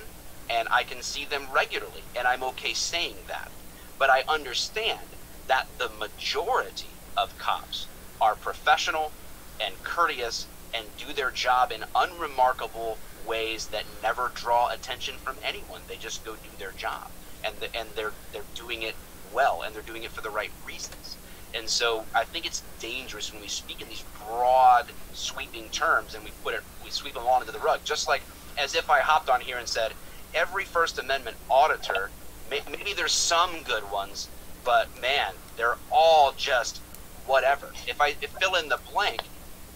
and I can see them regularly, and I'm okay saying that. But I understand that the majority of cops are professional and courteous and do their job in unremarkable ways that never draw attention from anyone. They just go do their job, and they're doing it well, and they're doing it for the right reasons. And so I think it's dangerous when we speak in these broad, sweeping terms and we sweep them all into the rug. Just like as if I hopped on here and said every First Amendment auditor, maybe there's some good ones, but man, they're all just whatever. If fill in the blank,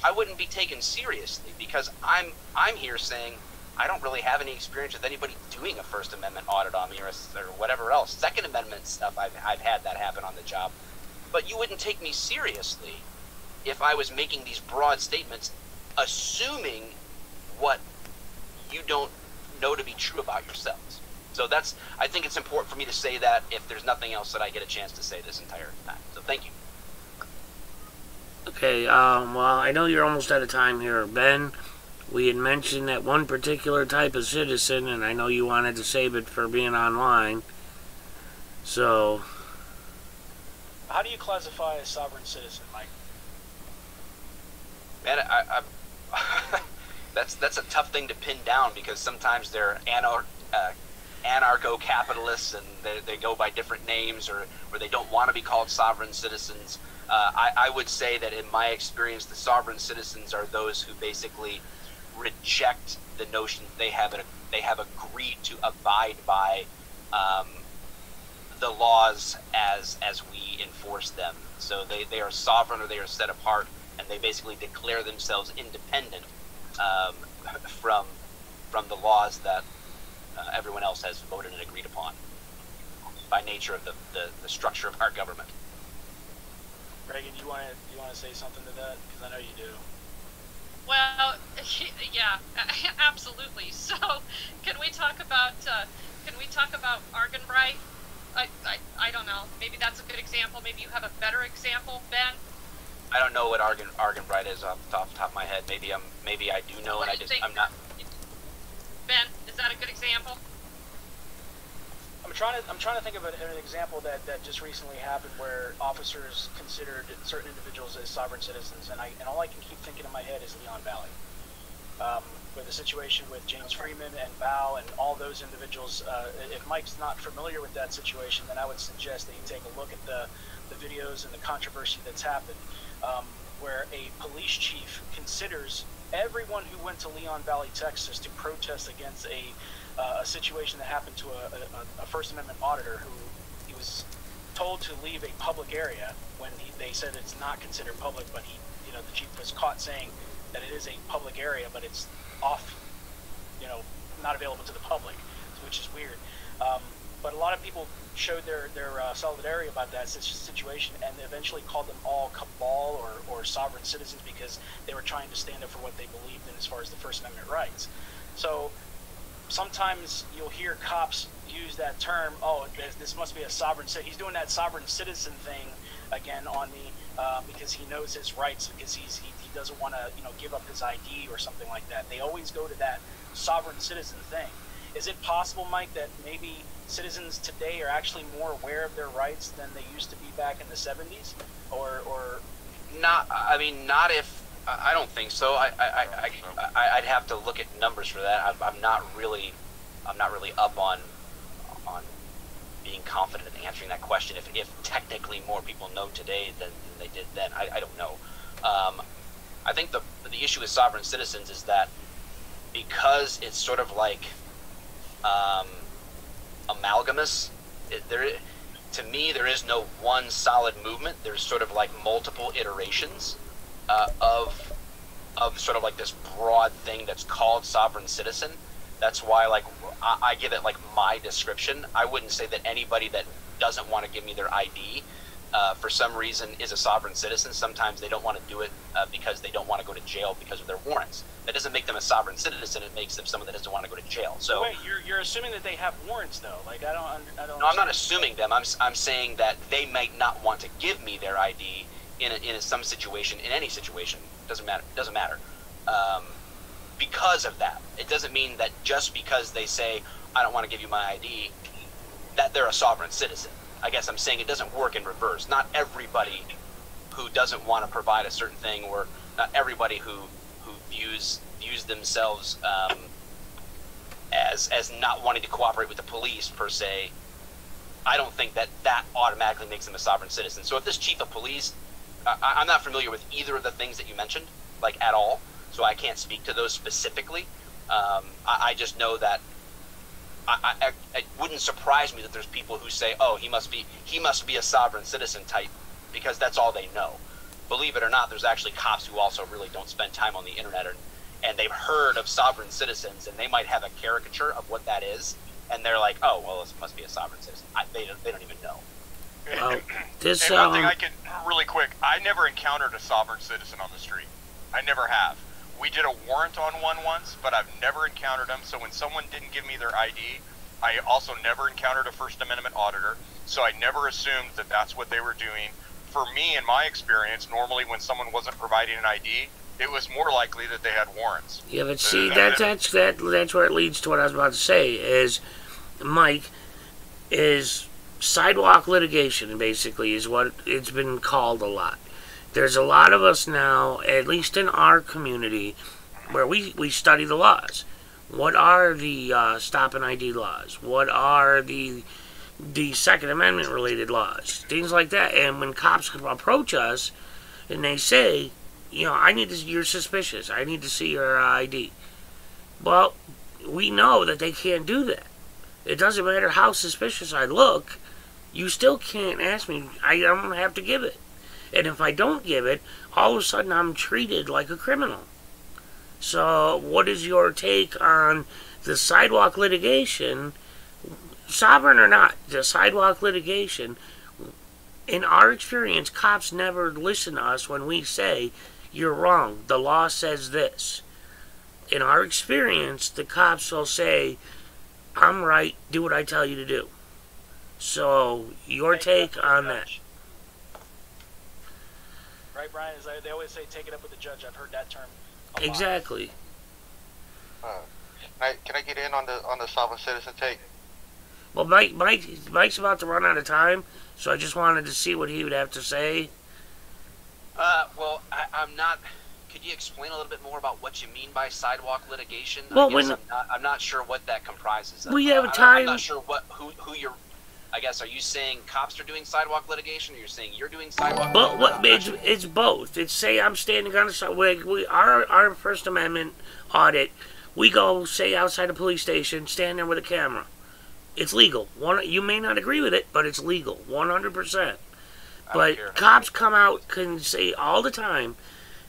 I wouldn't be taken seriously, because I'm here saying I don't really have any experience with anybody doing a First Amendment audit on me or whatever else. Second Amendment stuff, I've had that happen on the job. But you wouldn't take me seriously if I was making these broad statements, assuming what you don't know to be true about yourselves. So I think it's important for me to say that if there's nothing else that I get a chance to say this entire time. So thank you. Okay, well, I know you're almost out of time here, Ben. We had mentioned that one particular type of citizen, and I know you wanted to save it for being online. So, how do you classify a sovereign citizen, Mike? Man, that's a tough thing to pin down, because sometimes they're anarcho-capitalists, and they go by different names, or they don't want to be called sovereign citizens. I would say that in my experience, the sovereign citizens are those who basically reject the notion that they have agreed to abide by the laws as we enforce them. So they are sovereign, or they are set apart, and they basically declare themselves independent from the laws that everyone else has voted and agreed upon by nature of the structure of our government. Reagan, you want to say something to that? Because I know you do. Well, yeah, absolutely. So, can we talk about Argenbright? I don't know. Maybe that's a good example. Maybe you have a better example, Ben. I don't know what Argenbright is off the top of my head. Maybe I do know, and I'm not. Ben, is that a good example? I'm trying to think of an example that just recently happened where officers considered certain individuals as sovereign citizens, and all I can keep thinking in my head is Leon Valley, with the situation with James Freeman and Bao and all those individuals. If Mike's not familiar with that situation, then I would suggest that you take a look at the videos and the controversy that's happened, where a police chief considers everyone who went to Leon Valley, Texas, to protest against a situation that happened to a First Amendment auditor who he was told to leave a public area when they said it's not considered public, but the chief was caught saying that it is a public area, but it's off, not available to the public, which is weird. But a lot of people showed their solidarity about that situation, and eventually called them all cabal or sovereign citizens because they were trying to stand up for what they believed in as far as the First Amendment rights. So sometimes you'll hear cops use that term, oh, this must be a sovereign citizen. He's doing that sovereign citizen thing again on me because he knows his rights, because he doesn't want to give up his ID or something like that. They always go to that sovereign citizen thing. Is it possible, Mike, that maybe citizens today are actually more aware of their rights than they used to be back in the 70s? Or not? I mean, not if. I don't think so. I'd have to look at numbers for that. I'm not really up on being confident in answering that question. If technically more people know today than they did then, I don't know. I think the issue with sovereign citizens is that because it's sort of like amalgamous. To me, there is no one solid movement. There's sort of like multiple iterations of sort of like this broad thing that's called sovereign citizen. That's why, like, I give it like my description. I wouldn't say that anybody that doesn't want to give me their ID for some reason is a sovereign citizen. Sometimes they don't want to do it because they don't want to go to jail because of their warrants. That doesn't make them a sovereign citizen. It makes them someone that doesn't want to go to jail. So wait, you're assuming that they have warrants though. Like I don't. No, I'm not assuming them. I'm saying that they might not want to give me their ID in some situation, in any situation. Doesn't matter. Because of that, it doesn't mean that just because they say I don't want to give you my ID, that they're a sovereign citizen. I guess I'm saying it doesn't work in reverse. Not everybody who doesn't want to provide a certain thing, or not everybody who views themselves as not wanting to cooperate with the police per se. I don't think that automatically makes them a sovereign citizen. So if this chief of police, I'm not familiar with either of the things that you mentioned, like at all. So I can't speak to those specifically. I just know that it wouldn't surprise me that there's people who say, "Oh, he must be a sovereign citizen type," because that's all they know. Believe it or not, there's actually cops who also really don't spend time on the internet, and they've heard of sovereign citizens, and they might have a caricature of what that is, and they're like, "Oh, well, this must be a sovereign citizen." They don't even know. Well, this and one thing I can really quick, I never encountered a sovereign citizen on the street. I never have. We did a warrant on one once, but I've never encountered them. So when someone didn't give me their ID, I also never encountered a First Amendment auditor. So I never assumed that that's what they were doing. For me, in my experience, normally when someone wasn't providing an ID, it was more likely that they had warrants. Yeah, but see, that's where it leads to what I was about to say. Is Mike is sidewalk litigation, basically, is what it's been called a lot. There's a lot of us now, at least in our community, where we study the laws. What are the stop and ID laws? What are the Second Amendment related laws? Things like that. And when cops approach us and they say, you know, you're suspicious. I need to see your ID. Well, we know that they can't do that. It doesn't matter how suspicious I look. You still can't ask me. I don't have to give it. And if I don't give it, all of a sudden I'm treated like a criminal. So what is your take on the sidewalk litigation, sovereign or not, the sidewalk litigation? In our experience, cops never listen to us when we say, you're wrong, the law says this. In our experience, the cops will say, I'm right, do what I tell you to do. So, your take on that? Right, Brian? They always say, take it up with the judge. I've heard that term a lot. Exactly. Can I get in on the sovereign citizen take? Well, Mike's about to run out of time, so I just wanted to see what he would have to say. Well, I'm not. Could you explain a little bit more about what you mean by sidewalk litigation? Well, I'm not sure what that comprises. We have a time. I'm not sure who you're. I guess, are you saying cops are doing sidewalk litigation, or you're saying you're doing sidewalk litigation? It's both. It's say I'm standing on the sidewalk. Our First Amendment audit, we go, say, outside a police station, stand there with a camera. It's legal. You may not agree with it, but it's legal, 100%. But cops come out, can say all the time,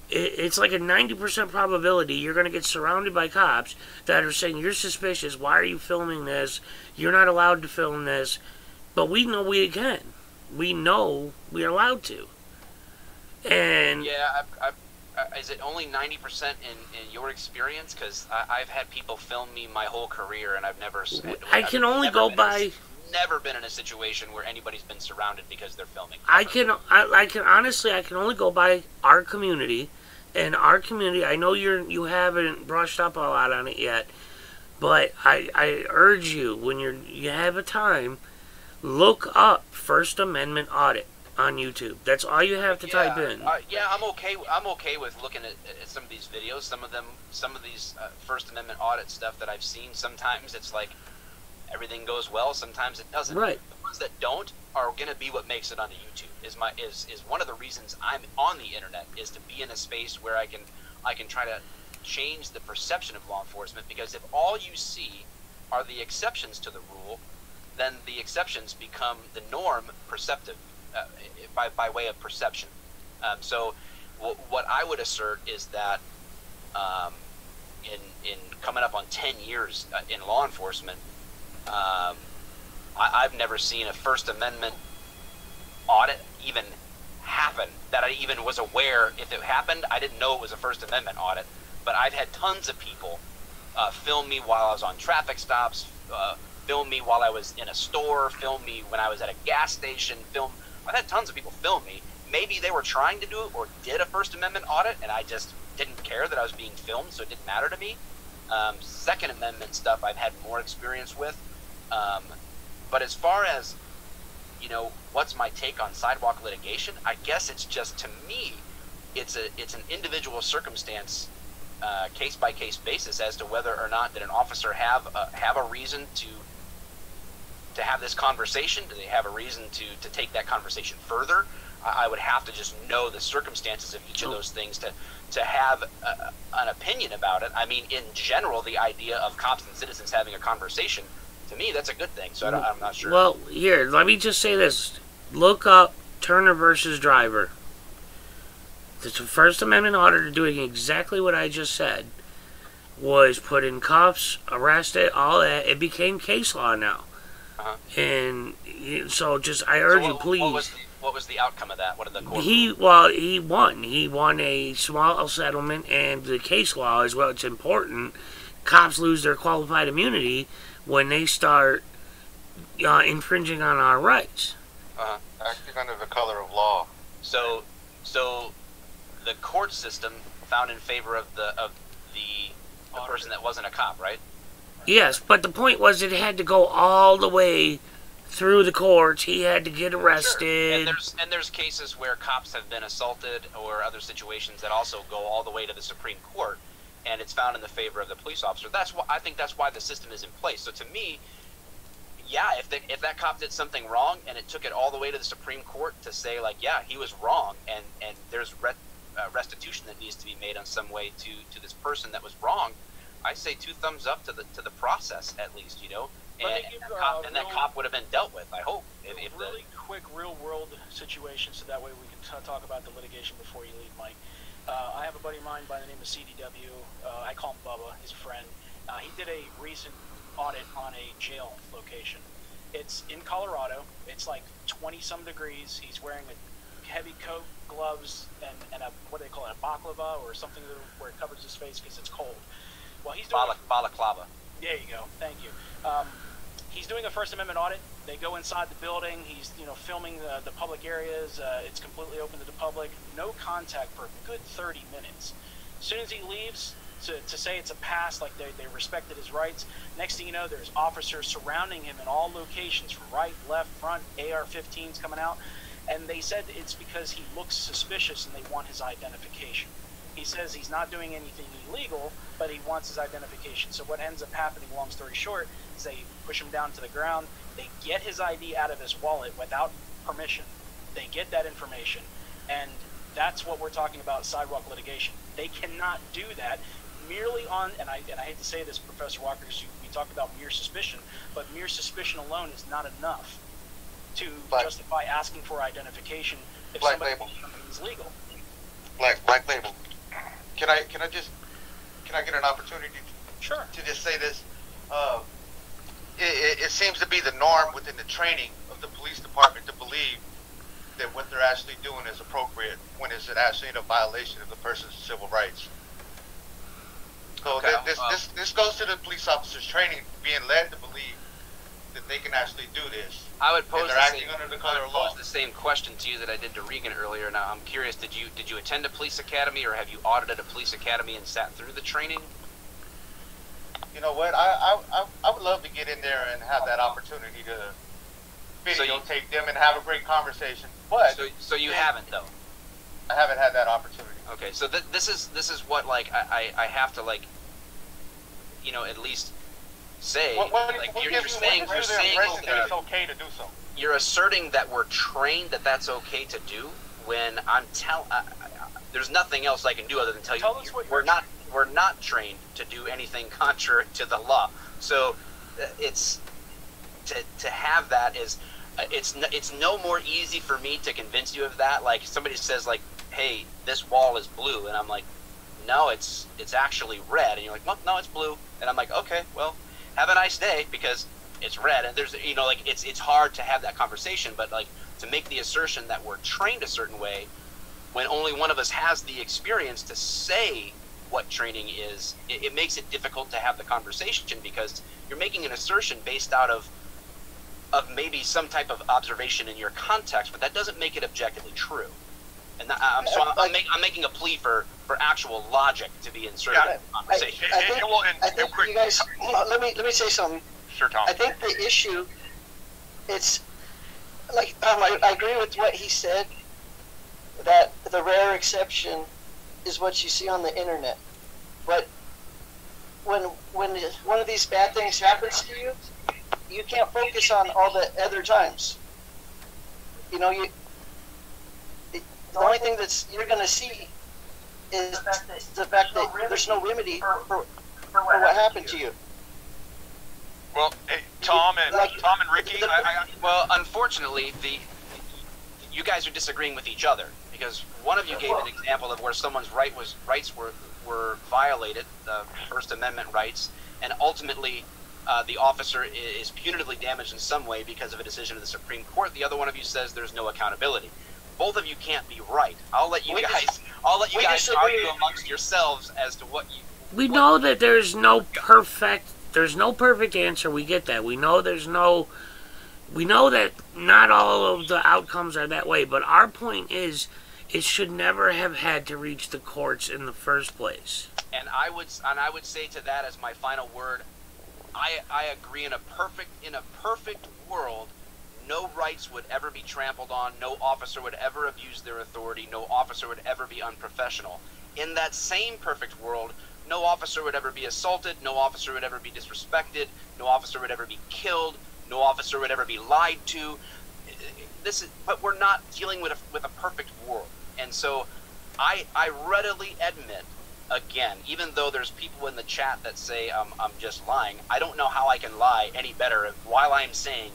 it's like a 90% probability you're going to get surrounded by cops that are saying, you're suspicious, why are you filming this? You're not allowed to film this. But we know we can. We know we're allowed to. And yeah, is it only 90% in your experience? Because I've had people film me my whole career, and I've never. I can only go by. Never been in a situation where anybody's been surrounded because they're filming. I can honestly, I can only go by our community, and our community. I know you haven't brushed up a lot on it yet, but I urge you, when you have a time, look up First Amendment audit on YouTube. That's all you have to type in. Yeah, I'm okay with looking at some of these videos. Some of these First Amendment audit stuff that I've seen. Sometimes it's like everything goes well. Sometimes it doesn't. Right. The ones that don't are going to be what makes it onto YouTube. Is one of the reasons I'm on the internet, is to be in a space where I can try to change the perception of law enforcement. Because if all you see are the exceptions to the rule, then the exceptions become the norm, perceptive, by way of perception. So what I would assert is that in coming up on 10 years in law enforcement, I've never seen a First Amendment audit even happen, that I even was aware. If it happened, I didn't know it was a First Amendment audit, but I've had tons of people film me while I was on traffic stops, film me while I was in a store, film me when I was at a gas station, I've had tons of people film me. Maybe they were trying to do it or did a First Amendment audit, and I just didn't care that I was being filmed, so it didn't matter to me. Second Amendment stuff I've had more experience with. But as far as, what's my take on sidewalk litigation, I guess it's just, to me, it's an individual circumstance, case-by-case basis as to whether or not did an officer have a reason to have this conversation. Do they have a reason to take that conversation further? I would have to just know the circumstances of each of those things to have an opinion about it. I mean, in general, the idea of cops and citizens having a conversation, to me, that's a good thing. So I'm not sure. Well, here, let me just say this. Look up Turner versus Driver. The First Amendment auditor doing exactly what I just said. Was put in cuffs, arrested, all that. It became case law now. Uh-huh. And so I urge you, please. What was the outcome of that? What did the court? He won. He won a small settlement, and the case law is what's important. Cops lose their qualified immunity when they start infringing on our rights. Acting under the color of law. So the court system found in favor of the person that wasn't a cop, right? Yes, but the point was it had to go all the way through the courts. He had to get arrested. Sure. And there's cases where cops have been assaulted or other situations that also go all the way to the Supreme Court. and it's found in the favor of the police officer. That's why I think that's why the system is in place. So to me, yeah, if that cop did something wrong and it took it all the way to the Supreme Court to say like, yeah, he was wrong, and there's restitution that needs to be made on some way to this person that was wrong, I say 2 thumbs up to the process at least, you know. And that cop would have been dealt with, I hope. If really quick real-world situation, so that way we can talk about the litigation before you leave, Mike. I have a buddy of mine by the name of CDW. I call him Bubba. He's a friend. He did a recent audit on a jail location. It's in Colorado. It's like 20-some degrees. He's wearing a heavy coat, gloves, and a, what do they call it, a baklava or something where it covers his face because it's cold. Well, he's doing balaclava. There you go. Thank you. He's doing a First Amendment audit. They go inside the building. He's filming the public areas. It's completely open to the public. No contact for a good 30 minutes. As soon as he leaves, to say it's a pass, like they respected his rights, next thing you know, there's officers surrounding him in all locations, from right, left, front, AR-15s coming out. And they said it's because he looks suspicious and they want his identification. He says he's not doing anything illegal, but he wants his identification. So what ends up happening, long story short, is they push him down to the ground. They get his ID out of his wallet without permission. They get that information, and that's what we're talking about, sidewalk litigation. They cannot do that merely on, and I hate to say this, Professor Walker, because we talked about mere suspicion, but mere suspicion alone is not enough to justify asking for identification if somebody is legal. Black label. Can I get an opportunity Sure. to just say this? It seems to be the norm within the training of the police department to believe that what they're actually doing is appropriate when it's actually in a violation of the person's civil rights. So Okay, this goes to the police officers' training, being led to believe that they can actually do this. I would pose the same question to you that I did to Regan earlier. Now, I'm curious, did you attend a police academy, or have you audited a police academy and sat through the training? You know what? I would love to get in there and have that opportunity to videotape them and have a great conversation. But so you haven't, though. I haven't had that opportunity. Okay, so this is what like I have to like, at least say you're saying that it's okay to do so. You're asserting that we're trained that that's okay to do when I'm there's nothing else I can do other than tell you we're not trained to do anything contrary to the law. So it's to have that is it's no more easy for me to convince you of that. Like somebody says like, hey, this wall is blue, and I'm like, no, it's actually red, and you're like, well, no, it's blue, and I'm like, okay, well, have a nice day, because it's red. And there's like it's hard to have that conversation, but like to make the assertion that we're trained a certain way when only one of us has the experience to say what training is, it makes it difficult to have the conversation, because you're making an assertion based out of maybe some type of observation in your context, but that doesn't make it objectively true. And I'm making a plea for actual logic to be inserted in the conversation. I think you guys, let me say something. Sure, Tom. I think the issue, it's like I agree with what he said, that the rare exception is what you see on the internet. But when one of these bad things happens to you, you can't focus on all the other times. The only thing you're going to see is the fact that there's no remedy for what happened to you. Well, hey, Tom and Ricky, well, unfortunately, you guys are disagreeing with each other, because one of you gave an example of where someone's rights were violated, the First Amendment rights, and ultimately the officer is punitively damaged in some way because of a decision of the Supreme Court. The other one of you says there's no accountability. Both of you can't be right. I'll let you guys argue amongst yourselves as to what you. We know that there's no perfect answer. We get that. We know that not all of the outcomes are that way. But our point is, it should never have had to reach the courts in the first place. And I would say to that as my final word, I agree. In a perfect world, no rights would ever be trampled on. No officer would ever abuse their authority. No officer would ever be unprofessional. In that same perfect world, no officer would ever be assaulted, no officer would ever be disrespected, no officer would ever be killed, no officer would ever be lied to. But we're not dealing with a perfect world. And so I readily admit, again, even though there's people in the chat that say I'm just lying, I don't know how I can lie any better while I'm saying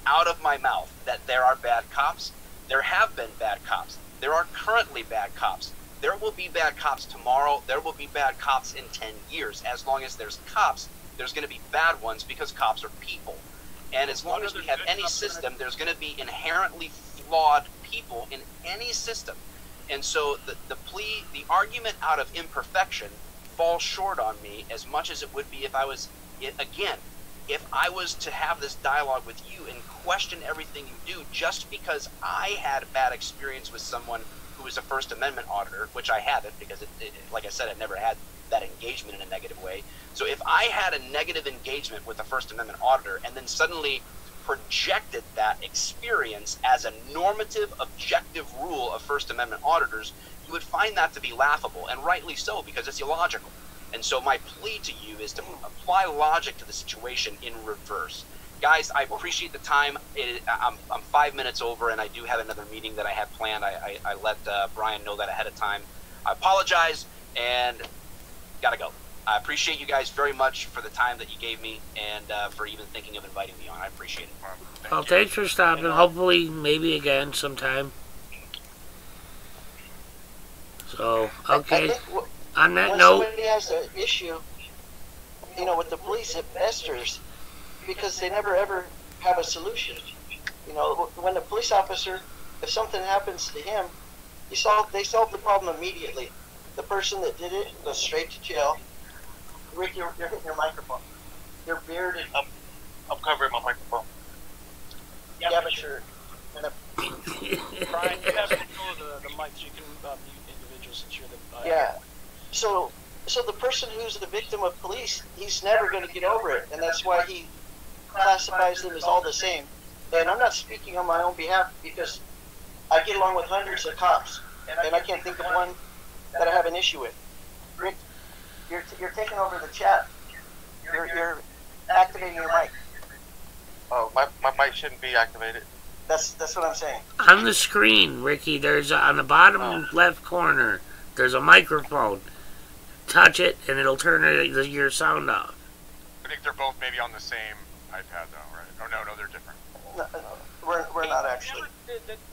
out of my mouth that there are bad cops. There have been bad cops. There are currently bad cops. There will be bad cops tomorrow. There will be bad cops in 10 years. As long as there's cops, there's going to be bad ones because cops are people. And as long as we have any system, there's going to be inherently flawed people in any system. And so the argument out of imperfection falls short on me as much as it would be if I was, again, if I was to have this dialogue with you and question everything you do just because I had a bad experience with someone who was a First Amendment auditor, which I haven't because, like I said, I never had that engagement in a negative way. So if I had a negative engagement with a First Amendment auditor and then suddenly projected that experience as a normative, objective rule of First Amendment auditors, you would find that to be laughable, and rightly so, because it's illogical. And so my plea to you is to apply logic to the situation in reverse. Guys, I appreciate the time. I'm 5 minutes over, and I do have another meeting that I had planned. I let Brian know that ahead of time. I apologize, and gotta go. I appreciate you guys very much for the time that you gave me and for even thinking of inviting me on. I appreciate it. Well, thanks for stopping. Hopefully, maybe again sometime. So, okay. On that when note, somebody has an issue, with the police, it festers because they never ever have a solution. When the police officer, if something happens to him, they solve the problem immediately. The person that did it goes straight to jail. Rick, you're hitting your microphone. You're bearded. I'm covering my microphone. Yeah, but you're. Brian, you have control of the mic, so you can mute individuals since you're the. Yeah. So the person who's the victim of police, he's never going to get over it, and that's why he classifies them as all the same. And I'm not speaking on my own behalf because I get along with hundreds of cops, and I can't think of one that I have an issue with. Rick, you're taking over the chat. You're activating your mic. Oh, my mic shouldn't be activated. That's what I'm saying. on the screen, Ricky, there's on the bottom left corner, there's a microphone. Touch it, and it'll turn your sound off. I think they're both maybe on the same iPad, though, right? Oh, no, they're different. No, we're not actually.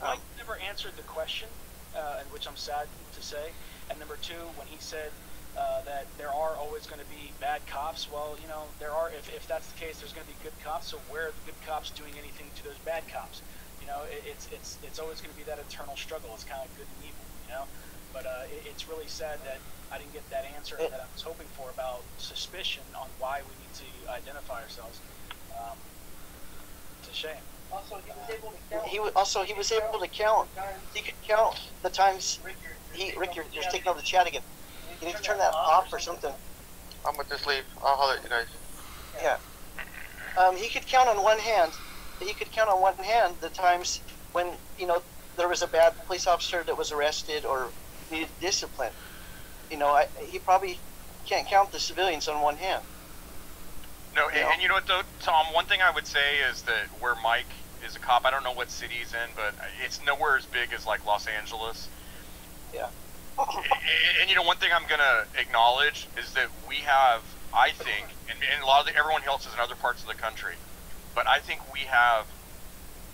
Mike never answered the question, and which I'm sad to say. And number two, when he said that there are always going to be bad cops, well, there are. If that's the case, there's going to be good cops. So where are the good cops doing anything to those bad cops? It's always going to be that eternal struggle. It's kind of good and evil, But it's really sad that I didn't get that answer that I was hoping for about suspicion on why we need to identify ourselves. It's a shame. He was able to count. He could count the times. Rick, you're just taking over the chat again. You need to turn that off or something. I'm gonna just leave. I'll holler at you guys. Yeah. He could count on one hand. He could count on one hand the times when there was a bad police officer that was arrested or needed discipline. He probably can't count the civilians on one hand. No, and you know what though, Tom? One thing I would say is that where Mike is a cop, I don't know what city he's in, but it's nowhere as big as like Los Angeles. Yeah. And one thing I'm gonna acknowledge is that we have, I think, and a lot of everyone else is in other parts of the country, but I think we have,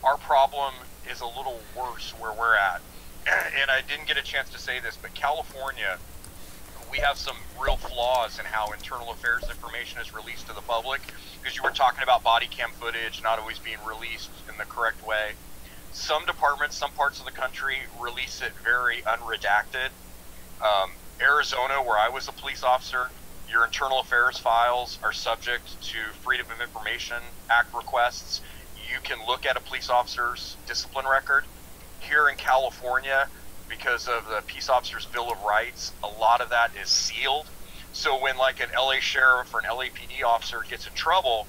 our problem is a little worse where we're at. And I didn't get a chance to say this, but California, we have some real flaws in how internal affairs information is released to the public, because you were talking about body cam footage not always being released in the correct way. Some departments, some parts of the country release it very unredacted. Arizona, where I was a police officer, your internal affairs files are subject to Freedom of Information Act requests. You can look at a police officer's discipline record. Here in California, because of the Peace Officers Bill of Rights, a lot of that is sealed. So when like an LA sheriff or an LAPD officer gets in trouble,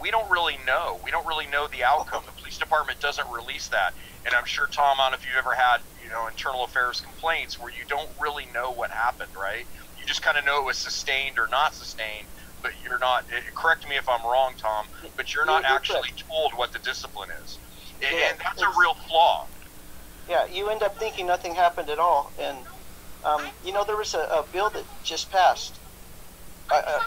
we don't really know. We don't really know the outcome. The police department doesn't release that. And I'm sure, Tom, I don't know if you've ever had, internal affairs complaints where you don't really know what happened, right? You just kind of know it was sustained or not sustained, but you're not. Correct me if I'm wrong, Tom. But you're not actually told what the discipline is, and that's a real flaw. Yeah, you end up thinking nothing happened at all, and there was a bill that just passed.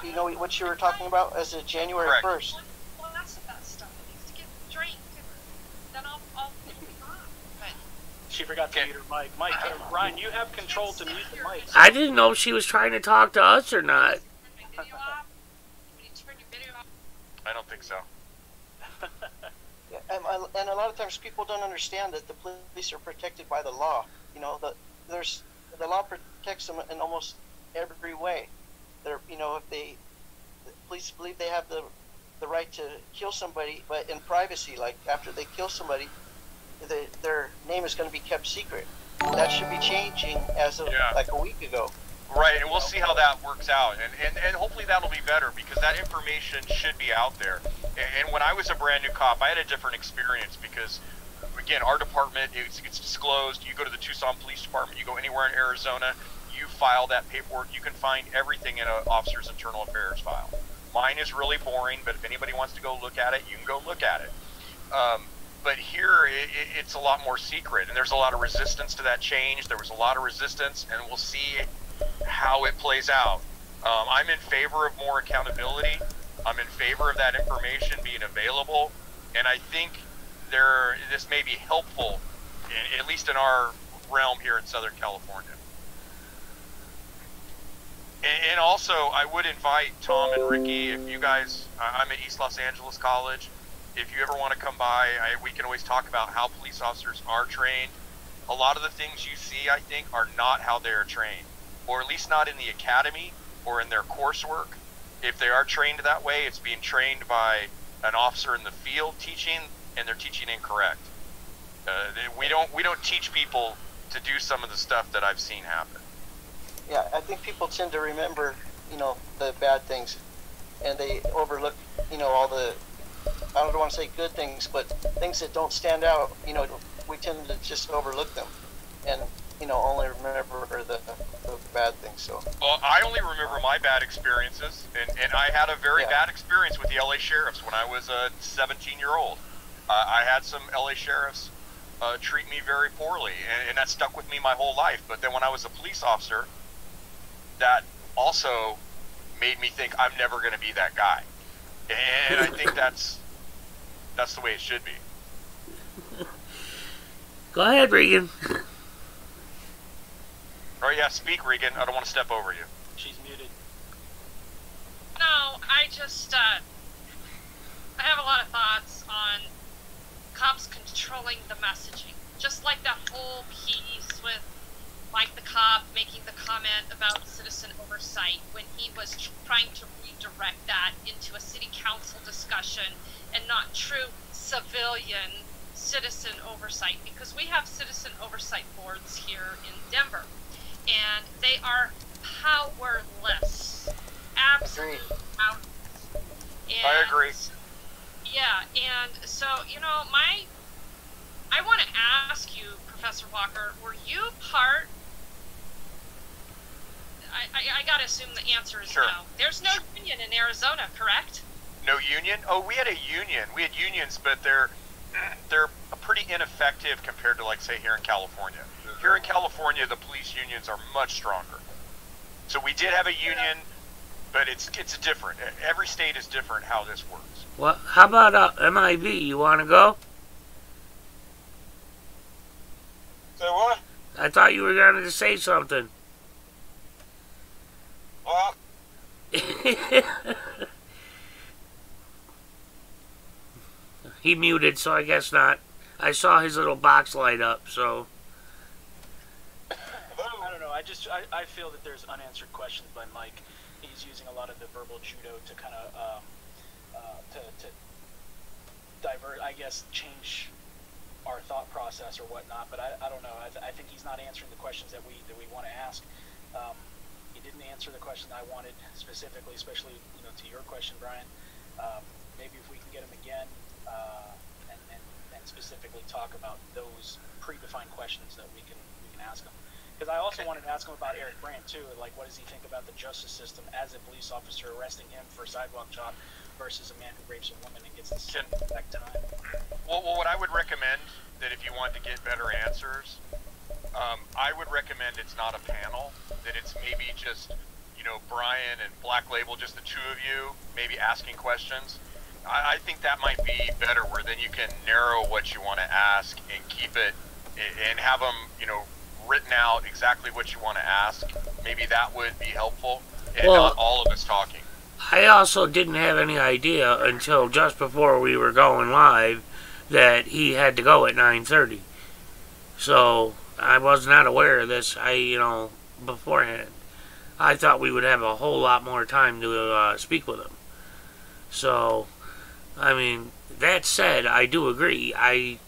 You know what you were talking about as of January 1st. Well, that's the best stuff. It needs to get drink, and then I'll be fine. But She forgot to mute her mic. Mike, Ryan, you have control to mute the mic. I didn't know if she was trying to talk to us or not. turn my video off. When you turn your video off. I don't think so. Yeah, and a lot of times people don't understand that the police are protected by the law. You know, the law protects them in almost every way. If the police believe they have the right to kill somebody, but in privacy, like after they kill somebody, their name is going to be kept secret. That should be changing as of like a week ago. Right, and we'll see how that works out, and hopefully that'll be better, because that information should be out there. And when I was a brand new cop, I had a different experience, because again, our department, it's disclosed. You go to the Tucson Police Department, you go anywhere in Arizona, you file that paperwork, you can find everything in an officer's internal affairs file. Mine is really boring, but if anybody wants to go look at it, you can go look at it. But here, it's a lot more secret, and there's a lot of resistance to that change. There was a lot of resistance, and we'll see how it plays out. I'm in favor of more accountability. I'm in favor of that information being available, and I think this may be helpful, at least in our realm here in Southern California. And also, I would invite Tom and Ricky, if you guys, I'm at East Los Angeles College, if you ever want to come by, we can always talk about how police officers are trained. A lot of the things you see, I think, are not how they are trained, or at least not in the academy or in their coursework. If they are trained that way, it's being trained by an officer in the field teaching, and they're teaching incorrect. We don't teach people to do some of the stuff that I've seen happen. Yeah, I think people tend to remember, the bad things, and they overlook, all the, I don't want to say good things, but things that don't stand out. We tend to just overlook them, and only remember the bad things. So. Well, I only remember my bad experiences, and I had a very bad experience with the LA sheriffs when I was a 17-year-old. I had some LA sheriffs treat me very poorly, and that stuck with me my whole life. But then when I was a police officer, that also made me think I'm never going to be that guy. And I think that's the way it should be. Go ahead, Regan. Oh yeah, speak, Regan. I don't want to step over you. She's muted. No, I just, I have a lot of thoughts on cops controlling the messaging. Just like that whole piece with Mike the cop making the comment about citizen oversight when he was trying to redirect that into a city council discussion and not true civilian citizen oversight, because we have citizen oversight boards here in Denver, and they are powerless. Absolutely powerless. And, I agree. Yeah, and so, I want to ask you, Professor Walker, were you part... I gotta assume the answer is Sure. no. There's no union in Arizona, correct? No union? Oh, we had a union. We had unions, but they're pretty ineffective compared to, like, say, here in California. Here in California, the police unions are much stronger. So we did have a union, but it's different. Every state is different how this works. Well, how about MIB? You want to go? Say what? I thought you were going to say something. Well, He muted, so I guess not. I saw his little box light up, so... I don't know. I feel that there's unanswered questions by Mike. He's using a lot of the verbal judo to kind of to divert, I guess, change our thought process or whatnot. But I don't know. I think he's not answering the questions that we want to ask. He didn't answer the question I wanted specifically, especially to your question, Brian. Maybe if we can get him again and specifically talk about those predefined questions that we can ask him. Because I also wanted to ask him about Eric Brandt too. Like, what does he think about the justice system as a police officer arresting him for a sidewalk chop versus a man who rapes a woman and gets the same exact time? Well, what I would recommend that if you want to get better answers, I would recommend it's not a panel. That it's maybe just Brian and Black Label, just the two of you, maybe asking questions. I think that might be better, where then you can narrow what you want to ask and keep it and have them, written out exactly what you want to ask. Maybe that would be helpful, and not all of us talking. I also didn't have any idea until just before we were going live that he had to go at 9:30. So I was not aware of this. Beforehand, I thought we would have a whole lot more time to speak with him. So, I mean, that said, I do agree. I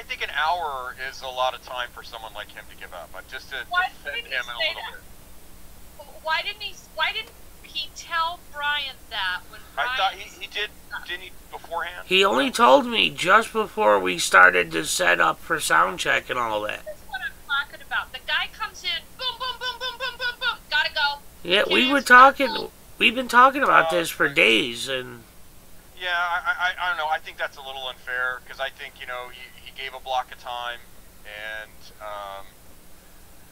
think an hour is a lot of time for someone like him to give up. Just to defend him a little bit. Why didn't he tell Brian that when Brian... I thought he did, didn't he, beforehand? He only told me just before we started to set up for sound check and all that. That's what I'm talking about. The guy comes in, boom, boom, boom, boom, boom, boom, boom, gotta go. Yeah, we've been talking about this for days, and... Yeah, I don't know. I think that's a little unfair, because I think, he gave a block of time, and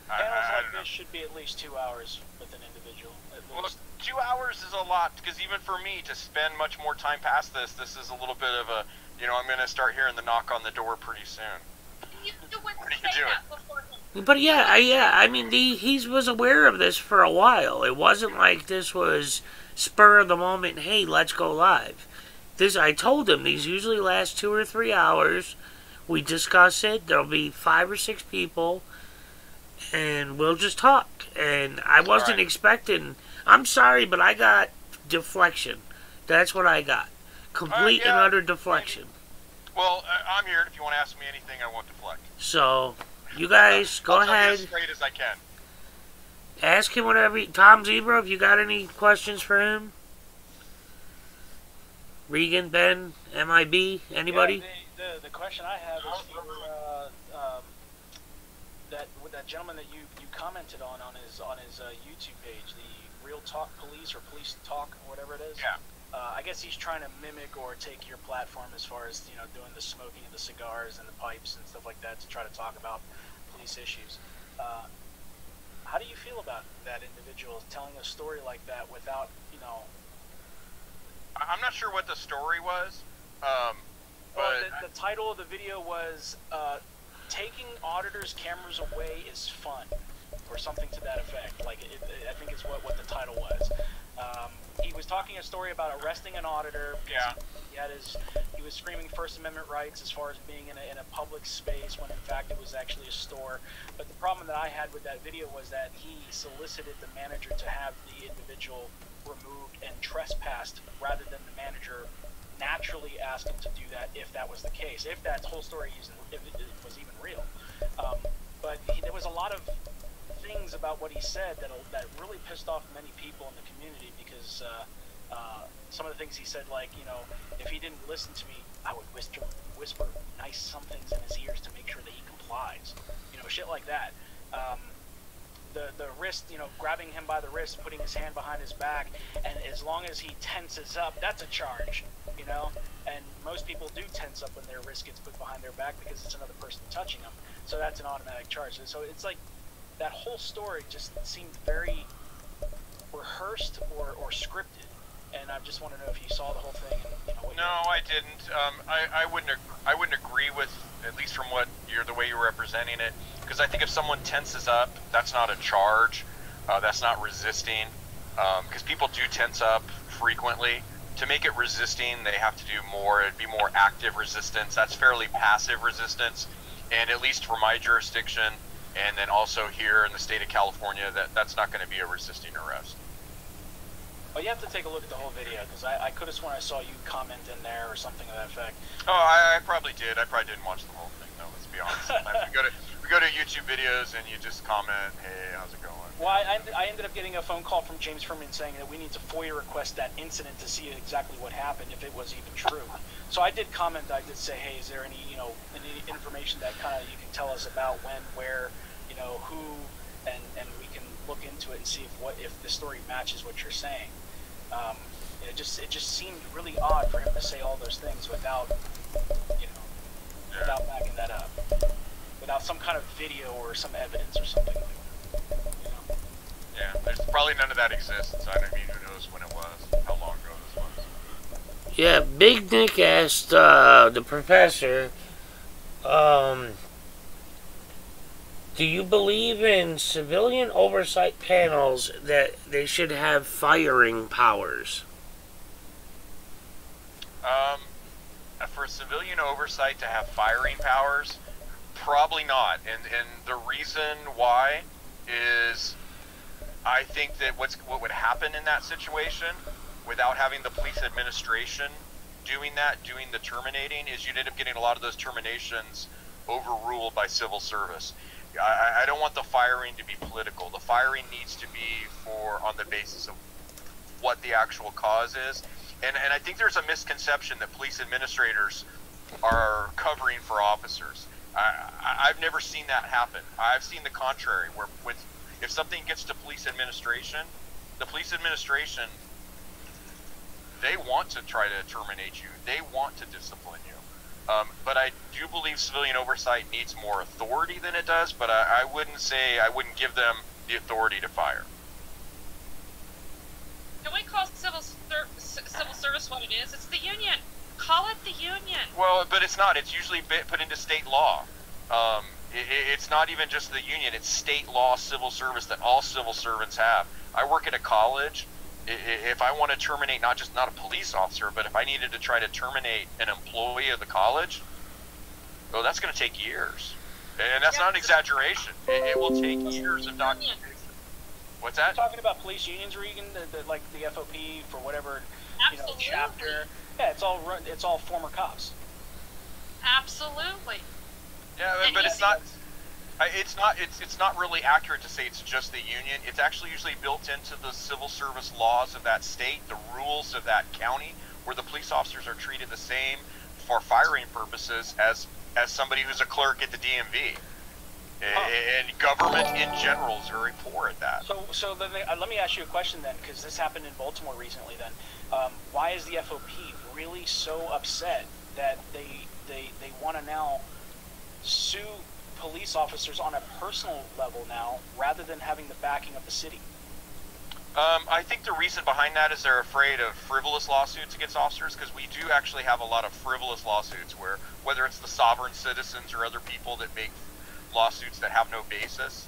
panels like this should be at least 2 hours with an individual. Well, 2 hours is a lot, because even for me to spend much more time past this is a little bit of a, I'm going to start hearing the knock on the door pretty soon. You wouldn't say that before him. But I mean, he was aware of this for a while. It wasn't like this was spur of the moment, hey, let's go live. I told him these usually last 2 or 3 hours. We discuss it. There'll be 5 or 6 people, and we'll just talk. And I wasn't expecting... I'm sorry, but I got deflection. That's what I got. Complete and utter deflection. Well, I'm here. If you want to ask me anything, I won't deflect. So, you guys, go I'll ahead. As straight as I can. Ask him whatever... Tom Zebra, if you got any questions for him? Regan, Ben, MIB, anybody? Yeah, the question I have is for that gentleman that you commented on his YouTube page, the Real Talk Police or Police Talk, whatever it is. Yeah. I guess he's trying to mimic or take your platform as far as doing the smoking of the cigars and the pipes and stuff like that to try to talk about police issues. How do you feel about that individual telling a story like that without I'm not sure what the story was, well, the title of the video was "Taking Auditors' Cameras Away is Fun," or something to that effect. Like I think it's what the title was. He was talking a story about arresting an auditor. Yeah. He was screaming First Amendment rights as far as being in a public space when in fact it was actually a store. But the problem that I had with that video was that he solicited the manager to have the individual removed and trespassed rather than the manager naturally asked him to do that if that was the case, if that whole story was even real. But there was a lot of things about what he said that really pissed off many people in the community because some of the things he said, like, if he didn't listen to me, I would whisper nice somethings in his ears to make sure that he complies. Shit like that. The wrist, grabbing him by the wrist, putting his hand behind his back, and as long as he tenses up, that's a charge, And most people do tense up when their wrist gets put behind their back because it's another person touching them. So that's an automatic charge. So it's like that whole story just seemed very rehearsed or scripted. And I just want to know if you saw the whole thing. And, no, I didn't. I wouldn't agree with, at least from the way you're representing it, because I think if someone tenses up, that's not a charge. That's not resisting. Because people do tense up frequently. To make it resisting, they have to do more. It'd be more active resistance. That's fairly passive resistance. And at least for my jurisdiction, and then also here in the state of California, that's not going to be a resisting arrest. Well, you have to take a look at the whole video, because I could have sworn I saw you comment in there or something to that effect. Oh, I probably did. I probably didn't watch the whole thing, though, let's be honest. Sometimes we go to YouTube videos and you just comment, hey, how's it going? Well, I ended up getting a phone call from James Furman saying that we need to FOIA request that incident to see exactly what happened, if it was even true. So I did comment. I did say, hey, is there any, any information that kind of you can tell us about when, where, you know, who, and we can look into it and see if the story matches what you're saying. It just seemed really odd for him to say all those things without, you know, without backing that up, without some kind of video or some evidence or something like that. You know? Yeah, there's probably none of that exists. So I don't mean who knows when it was, how long ago this was. Yeah, Big Nick asked the professor, do you believe in civilian oversight panels that they should have firing powers? For civilian oversight to have firing powers, probably not. And the reason why is I think that what would happen in that situation without having the police administration doing the terminating, is you'd end up getting a lot of those terminations overruled by civil service. I don't want the firing to be political. The firing needs to be on the basis of what the actual cause is. And I think there's a misconception that police administrators are covering for officers. I've never seen that happen. I've seen the contrary, where if something gets to police administration, the police administration, they want to try to terminate you. They want to discipline you. But I do believe civilian oversight needs more authority than it does, but I wouldn't give them the authority to fire. Can we call civil service what it is? It's the union. Call it the union. Well, but it's not. It's usually put into state law. It's not even just the union. It's state law civil service that all civil servants have. I work at a college. If I want to terminate not a police officer, but if I needed to try to terminate an employee of the college, well, that's going to take years. And that's not an exaggeration. It will take years of documentation. What's that? You're talking about police unions, Regan, like the FOP for whatever, you know, chapter. Yeah, it's all former cops. Absolutely. Yeah, but it's not. It's not really accurate to say it's just the union. It's actually usually built into the civil service laws of that state, the rules of that county, where the police officers are treated the same for firing purposes as somebody who's a clerk at the DMV. And government in general is very poor at that. So then let me ask you a question then, because this happened in Baltimore recently. Then, why is the FOP really so upset that they want to now sue police officers on a personal level now, rather than having the backing of the city? I think the reason behind that is they're afraid of frivolous lawsuits against officers, because we do actually have a lot of frivolous lawsuits where, whether it's the sovereign citizens or other people that make lawsuits that have no basis.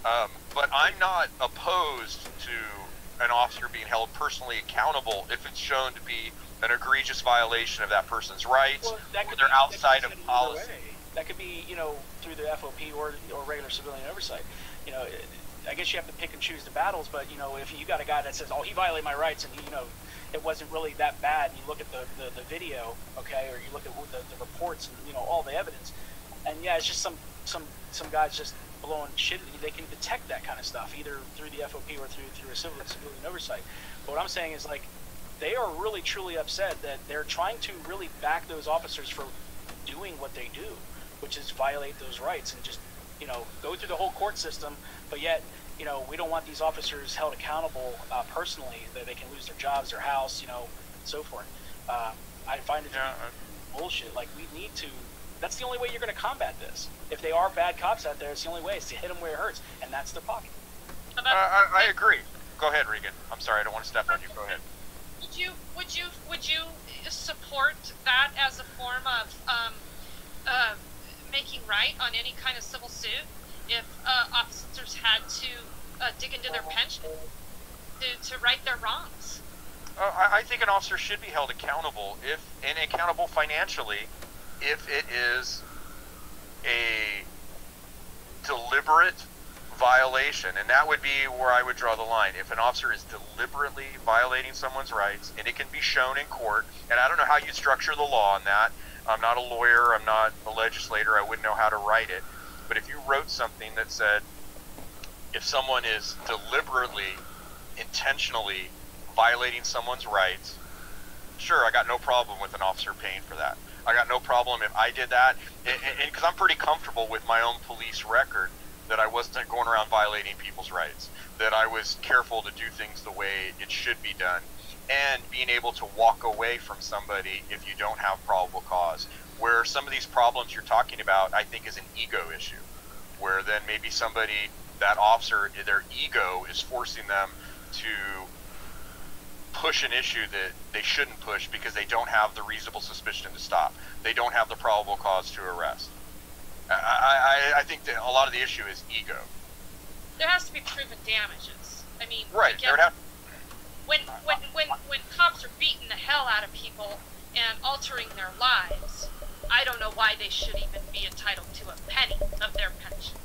But I'm not opposed to an officer being held personally accountable if it's shown to be an egregious violation of that person's rights, or they're outside of policy. That could be, you know, through the FOP or regular civilian oversight. You know, I guess you have to pick and choose the battles, but, you know, if you got a guy that says, oh, he violated my rights, and, you know, it wasn't really that bad, and you look at the video, okay, or you look at the reports and, you know, all the evidence, and, yeah, it's just some guys just blowing shit. They can detect that kind of stuff, either through the FOP or through a civilian oversight. But what I'm saying is, like, they are really, truly upset that they're trying to really back those officers for doing what they do, which is violate those rights and just, you know, go through the whole court system, but yet, you know, we don't want these officers held accountable personally, that they can lose their jobs, their house, you know, and so forth. I find it to be bullshit. Like, we need to, that's the only way you're going to combat this. If they are bad cops out there, it's the only way is to hit them where it hurts, and that's their pocket. I agree. Go ahead, Regan. I'm sorry, I don't want to step on you. Go ahead. Would you support that as a form of making right on any kind of civil suit if officers had to dig into their pension to right their wrongs? I think an officer should be held accountable and accountable financially if it is a deliberate violation, and that would be where I would draw the line. If an officer is deliberately violating someone's rights, and it can be shown in court, and I don't know how you structure the law on that. I'm not a lawyer, I'm not a legislator, I wouldn't know how to write it. But if you wrote something that said, if someone is deliberately, intentionally violating someone's rights, sure, I got no problem with an officer paying for that. I got no problem if I did that, and because I'm pretty comfortable with my own police record. that I wasn't going around violating people's rights, that I was careful to do things the way it should be done, and being able to walk away from somebody if you don't have probable cause. Where some of these problems you're talking about, I think, is an ego issue, where then maybe somebody, that officer, their ego is forcing them to push an issue that they shouldn't push because they don't have the reasonable suspicion to stop. They don't have the probable cause to arrest. I think that a lot of the issue is ego. There has to be proven damages. I mean, right. Again, when cops are beating the hell out of people and altering their lives, I don't know why they should even be entitled to a penny of their pension.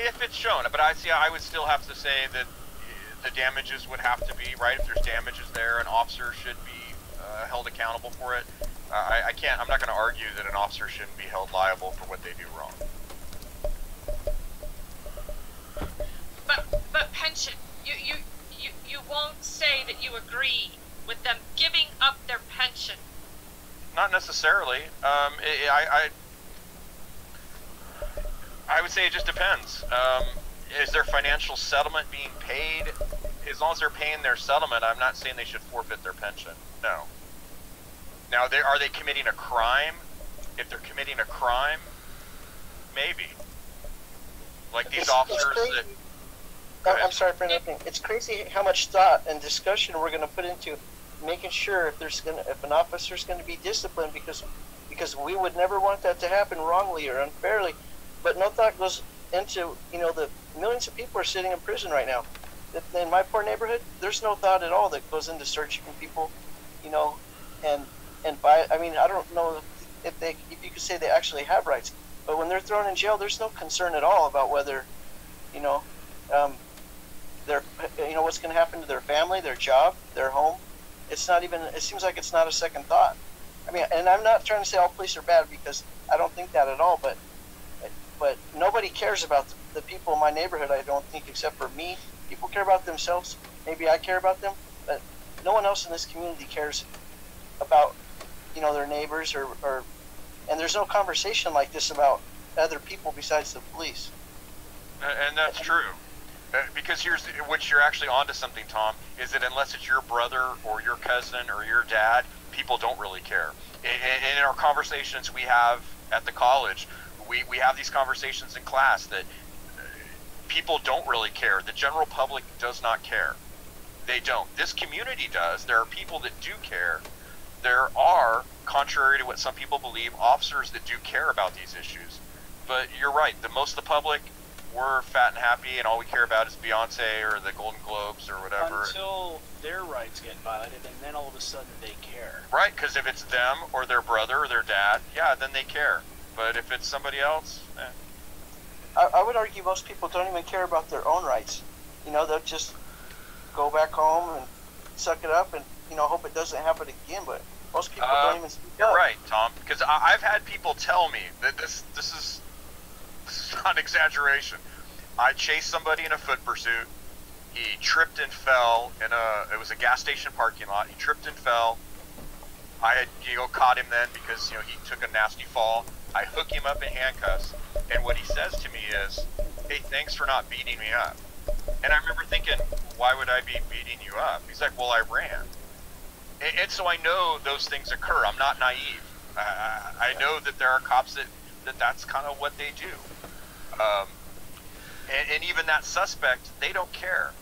If it's shown, but I would still have to say that the damages would have to be, right, if there's damages there, an officer should be held accountable for it. I'm not going to argue that an officer shouldn't be held liable for what they do wrong. But pension, you won't say that you agree with them giving up their pension. Not necessarily. I would say it just depends. Is their financial settlement being paid? As long as they're paying their settlement, I'm not saying they should forfeit their pension. No. Now, are they committing a crime? If they're committing a crime, maybe. Like these officers that... I'm sorry for interrupting. It's crazy how much thought and discussion we're going to put into making sure if an officer's going to be disciplined, because we would never want that to happen wrongly or unfairly. But no thought goes into, the millions of people are sitting in prison right now. In my poor neighborhood, there's no thought at all that goes into searching people, and by, I mean, I don't know if you could say they actually have rights, but when they're thrown in jail, there's no concern at all about whether, what's going to happen to their family, their job, their home. It's not even, it seems like it's not a second thought. I mean, and I'm not trying to say all police are bad, because I don't think that at all, but nobody cares about the people in my neighborhood, I don't think, except for me. People care about themselves. Maybe I care about them, but no one else in this community cares about, their neighbors and there's no conversation like this about other people besides the police. And that's true. Because here's what you're actually onto something, Tom, is that unless it's your brother or your cousin or your dad, people don't really care. In our conversations we have at the college, we have these conversations in class that people don't really care. The general public does not care. They don't. This community does. There are people that do care. There are, contrary to what some people believe, officers that do care about these issues. But you're right. Most of the public, we're fat and happy, and all we care about is Beyonce or the Golden Globes or whatever. Until their rights get violated, and then all of a sudden they care. Right, because if it's them or their brother or their dad, yeah, then they care. But if it's somebody else, I would argue most people don't even care about their own rights. They'll just go back home and suck it up and, hope it doesn't happen again. But most people don't even speak up. You're right, Tom, because I've had people tell me that this is not an exaggeration. I chased somebody in a foot pursuit. He tripped and fell it was a gas station parking lot. He tripped and fell. I had caught him then because he took a nasty fall. I hook him up in handcuffs, and what he says to me is, "Hey, thanks for not beating me up." And I remember thinking, why would I be beating you up? He's like, well, I ran. And so I know those things occur. I'm not naive. I know that there are cops that's kind of what they do. And even that suspect, they don't care.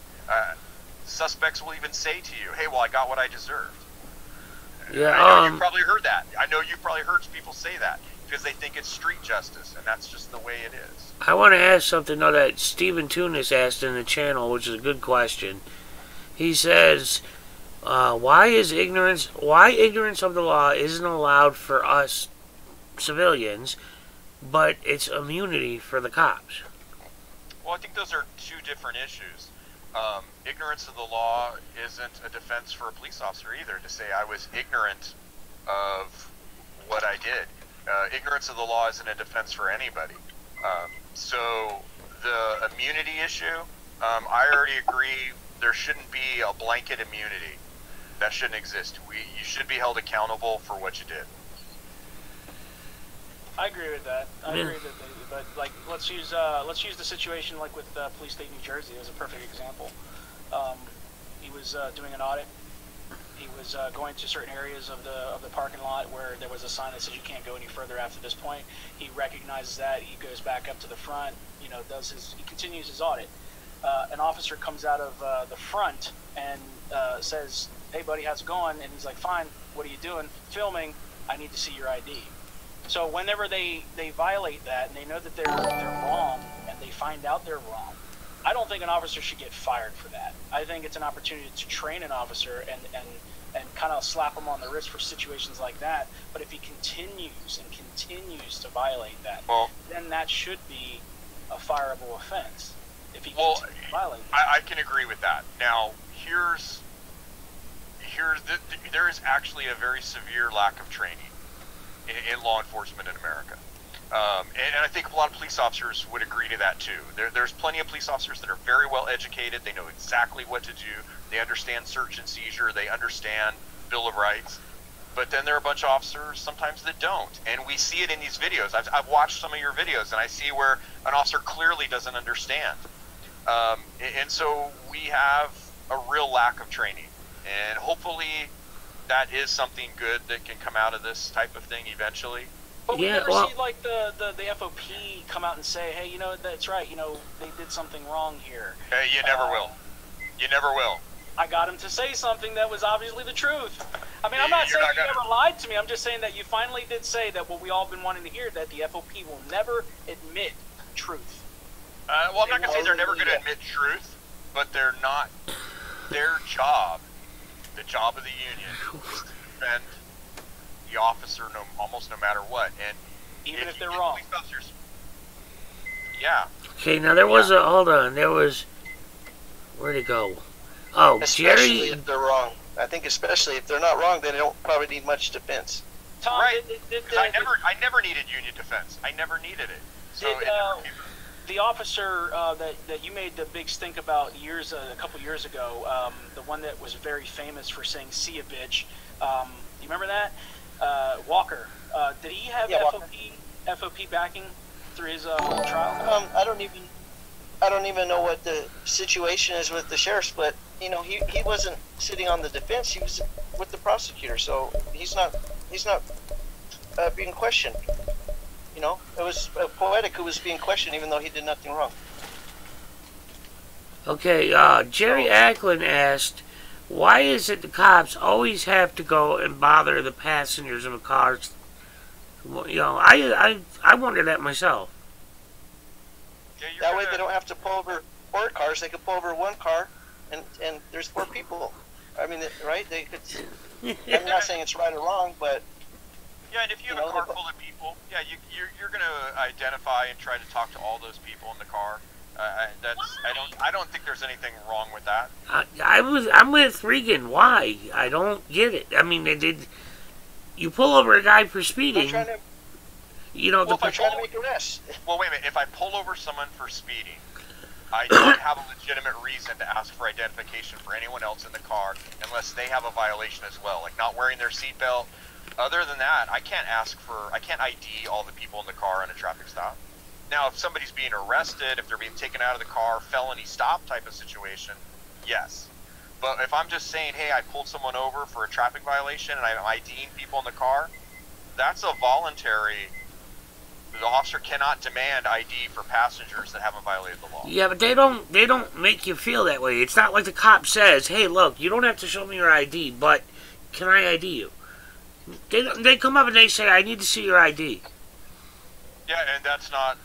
Suspects will even say to you, hey, well, I got what I deserved. Yeah, I know you've probably heard that. I know you've probably heard people say that because they think it's street justice, and that's just the way it is. I want to ask something though that Stephen Tunis asked in the channel, which is a good question. He says, why ignorance of the law isn't allowed for us civilians, but it's immunity for the cops? Well, I think those are two different issues. Ignorance of the law isn't a defense for a police officer either, to say I was ignorant of what I did. Ignorance of the law isn't a defense for anybody. So the immunity issue, I already agree there shouldn't be a blanket immunity. That shouldn't exist. You should be held accountable for what you did. I agree agree with that. I Yeah. agree that but like let's use the situation like with Police State New Jersey as a perfect example. He was doing an audit. He was going to certain areas of the parking lot where there was a sign that says you can't go any further after this point. He recognizes that. He goes back up to the front. You know, he continues his audit. An officer comes out of the front and says, "Hey, buddy, how's it going?" And he's like, "Fine. What are you doing?" "Filming. I need to see your ID." So whenever they violate that and they know that they're wrong and they find out they're wrong, I don't think an officer should get fired for that. I think it's an opportunity to train an officer and kind of slap him on the wrist for situations like that. But if he continues to violate that, then that should be a fireable offense. If he continues to violate that. I can agree with that. Now, there is actually a very severe lack of training in law enforcement in America. And I think a lot of police officers would agree to that too. There's plenty of police officers that are very well educated. They know exactly what to do. They understand search and seizure. They understand Bill of Rights. But then there are a bunch of officers sometimes that don't. And we see it in these videos. I've watched some of your videos, and I see where an officer clearly doesn't understand. And so we have a real lack of training. And hopefully that is something good that can come out of this type of thing eventually. But we never see like the FOP come out and say, "Hey, you know, that's right. You know, they did something wrong here." You never will. You never will. I got him to say something that was obviously the truth. I mean, I'm not saying you never lied to me. I'm just saying that you finally did say that what we all been wanting to hear, that the FOP will never admit truth. Well, I'm not going to say they're never going to admit truth, but they're not. Their job, the job of the union, is to defend the officer almost no matter what. And even if they're wrong. Officers, yeah. Okay, now there was a, hold on, there was, where'd it go? Oh, especially Jerry. if they're wrong. I think especially if they're not wrong, then they don't probably need much defense. Tom, right. I never needed union defense. I never needed it. So the officer that you made the big stink about a couple years ago, the one that was very famous for saying "see ya, bitch," you remember that? Walker. Did he have FOP backing through his whole trial? I don't even know what the situation is with the sheriffs, but you know he wasn't sitting on the defense. He was with the prosecutor, so he's not being questioned. You know, it was Poetic who was being questioned, even though he did nothing wrong. Okay, Jerry Acklin asked, why is it the cops always have to go and bother the passengers of a car? You know, I wonder that myself. Yeah, that way they don't have to pull over 4 cars. They could pull over 1 car, and there's 4 people. I mean, right? They could. I'm not saying it's right or wrong, but yeah, and if you have a car full of people, yeah, you're going to identify and try to talk to all those people in the car. I don't think there's anything wrong with that. I'm with Regan. Why? I don't get it. I mean, you pull over a guy for speeding. You know, if I'm trying to make arrests. Well, wait a minute. If I pull over someone for speeding, I don't have a legitimate reason to ask for identification for anyone else in the car unless they have a violation as well, like not wearing their seatbelt. Other than that, I can't ID all the people in the car on a traffic stop. Now, if somebody's being arrested, if they're being taken out of the car, felony stop type of situation, yes. But if I'm just saying, hey, I pulled someone over for a traffic violation and I'm IDing people in the car, that's a voluntary. The officer cannot demand ID for passengers that haven't violated the law. Yeah, but they don't make you feel that way. It's not like the cop says, hey, look, you don't have to show me your ID, but can I ID you? They come up and they say, I need to see your ID. Yeah, and that's not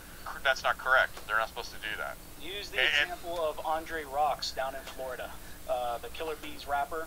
correct. They're not supposed to do that. Use the example of Andre Rocks down in Florida, the Killer Bees rapper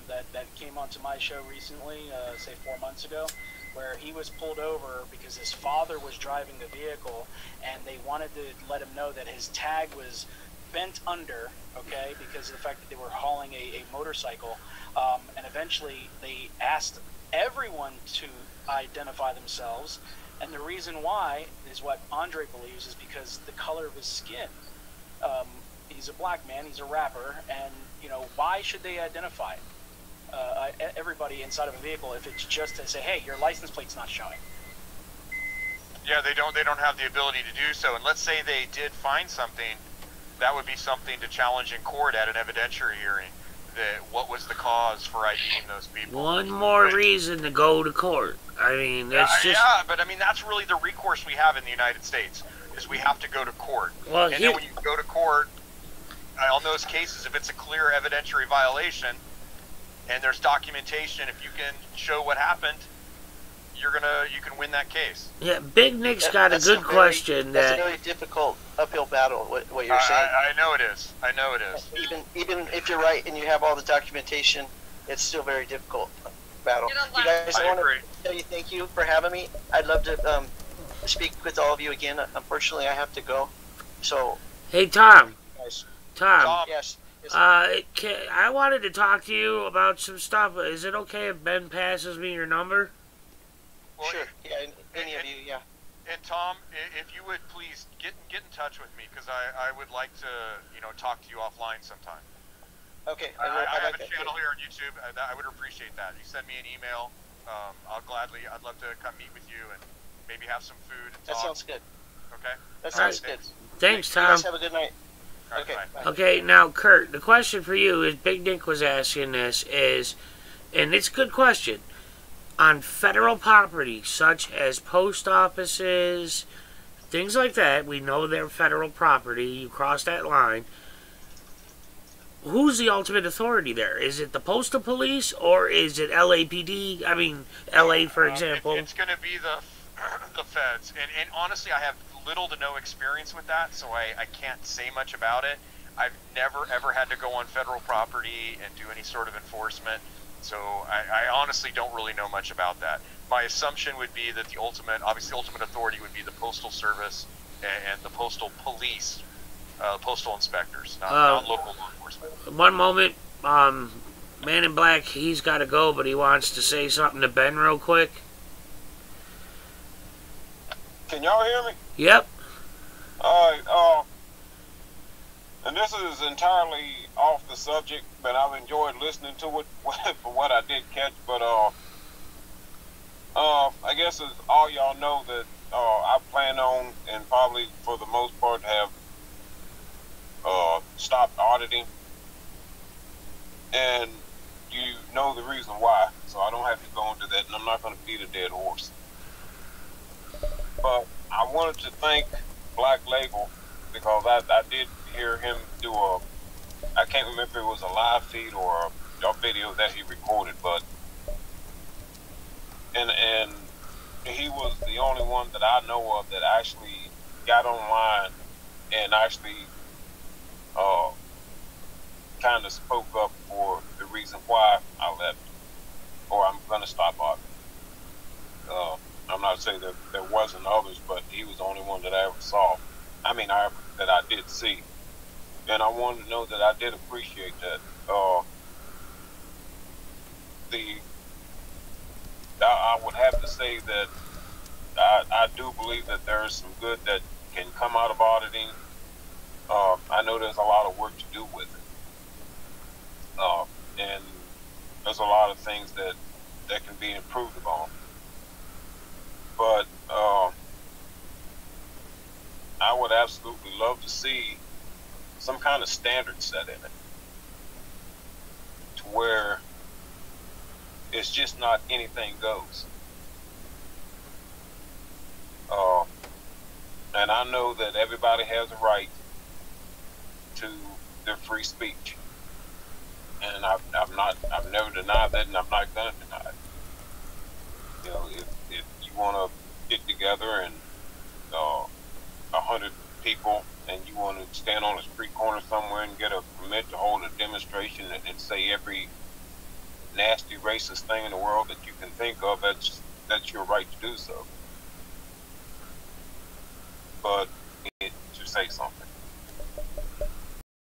that came onto my show recently, say 4 months ago, where he was pulled over because his father was driving the vehicle, and they wanted to let him know that his tag was bent under, okay, because of the fact that they were hauling a motorcycle, and eventually they asked everyone to identify themselves. And the reason why is what Andre believes is because the color of his skin. He's a black man, he's a rapper, and you know, why should they identify everybody inside of a vehicle if it's just to say, hey, your license plate's not showing? Yeah, they don't have the ability to do so. And let's say they did find something, that would be something to challenge in court at an evidentiary hearing. That what was the cause for IDing those people? One more reason to go to court. I mean, that's just... Yeah, but I mean, that's really the recourse we have in the United States, is we have to go to court. Well, and then when you go to court, on those cases, if it's a clear evidentiary violation, and there's documentation, if you can show what happened, you can win that case. Yeah, Big Nick's got a good question. That's a very difficult uphill battle. What you're saying. I know it is. I know it is. Even if you're right and you have all the documentation, it's still very difficult battle. You guys, I want to tell you thank you for having me. I'd love to speak with all of you again. Unfortunately, I have to go. So. Hey, Tom. Guys. Tom. Yes. I wanted to talk to you about some stuff. Is it okay if Ben passes me your number? Well, sure. Yeah. Any of you. Yeah. And Tom, if you would please get in touch with me, because I would like to talk to you offline sometime. Okay. I have a channel here on YouTube. I would appreciate that. You send me an email. I'd love to come meet with you and maybe have some food and talk. That sounds good. Okay. That sounds good. Thanks, Tom. You guys have a good night. Right, okay. bye. Okay, now, Kurt, the question for you is, Big Nick was asking this, and it's a good question, on federal property, such as post offices, things like that, we know they're federal property, you cross that line, who's the ultimate authority there? Is it the postal police, or is it LAPD? I mean, LA, for example. It's going to be the feds, and honestly, I have little to no experience with that, so I can't say much about it. I've never ever had to go on federal property and do any sort of enforcement, so I honestly don't really know much about that. My assumption would be that the ultimate authority would be the Postal Service and the postal police, postal inspectors, not local law enforcement. One moment, Man in Black, he's got to go, but he wants to say something to Ben real quick. Can y'all hear me? Yep. Alright, and this is entirely off the subject, but I've enjoyed listening to it for what I did catch, but I guess as all y'all know that I plan on, and probably for the most part have stopped auditing, and you know the reason why, so I don't have to go into that, and I'm not going to beat a dead horse. But I wanted to thank Black Label, because I did hear him do I can't remember if it was a live feed or a video that he recorded, but and he was the only one that I know of that actually got online and actually kind of spoke up for the reason why I left, or I'm going to stop auditing. I'm not saying that there wasn't others, but he was the only one that I ever saw. That I did see. And I wanted to know that I did appreciate that. I would have to say that I do believe that there is some good that can come out of auditing. I know there's a lot of work to do with it. And there's a lot of things that can be improved upon. But I would absolutely love to see some kind of standard set in it, to where it's just not anything goes. And I know that everybody has a right to their free speech, and I've never denied that, and I'm not going to deny it. You know, if you want to get together and 100 people, and you want to stand on a street corner somewhere and get a permit to hold a demonstration and say every nasty racist thing in the world that you can think of, that's your right to do so. But to say something.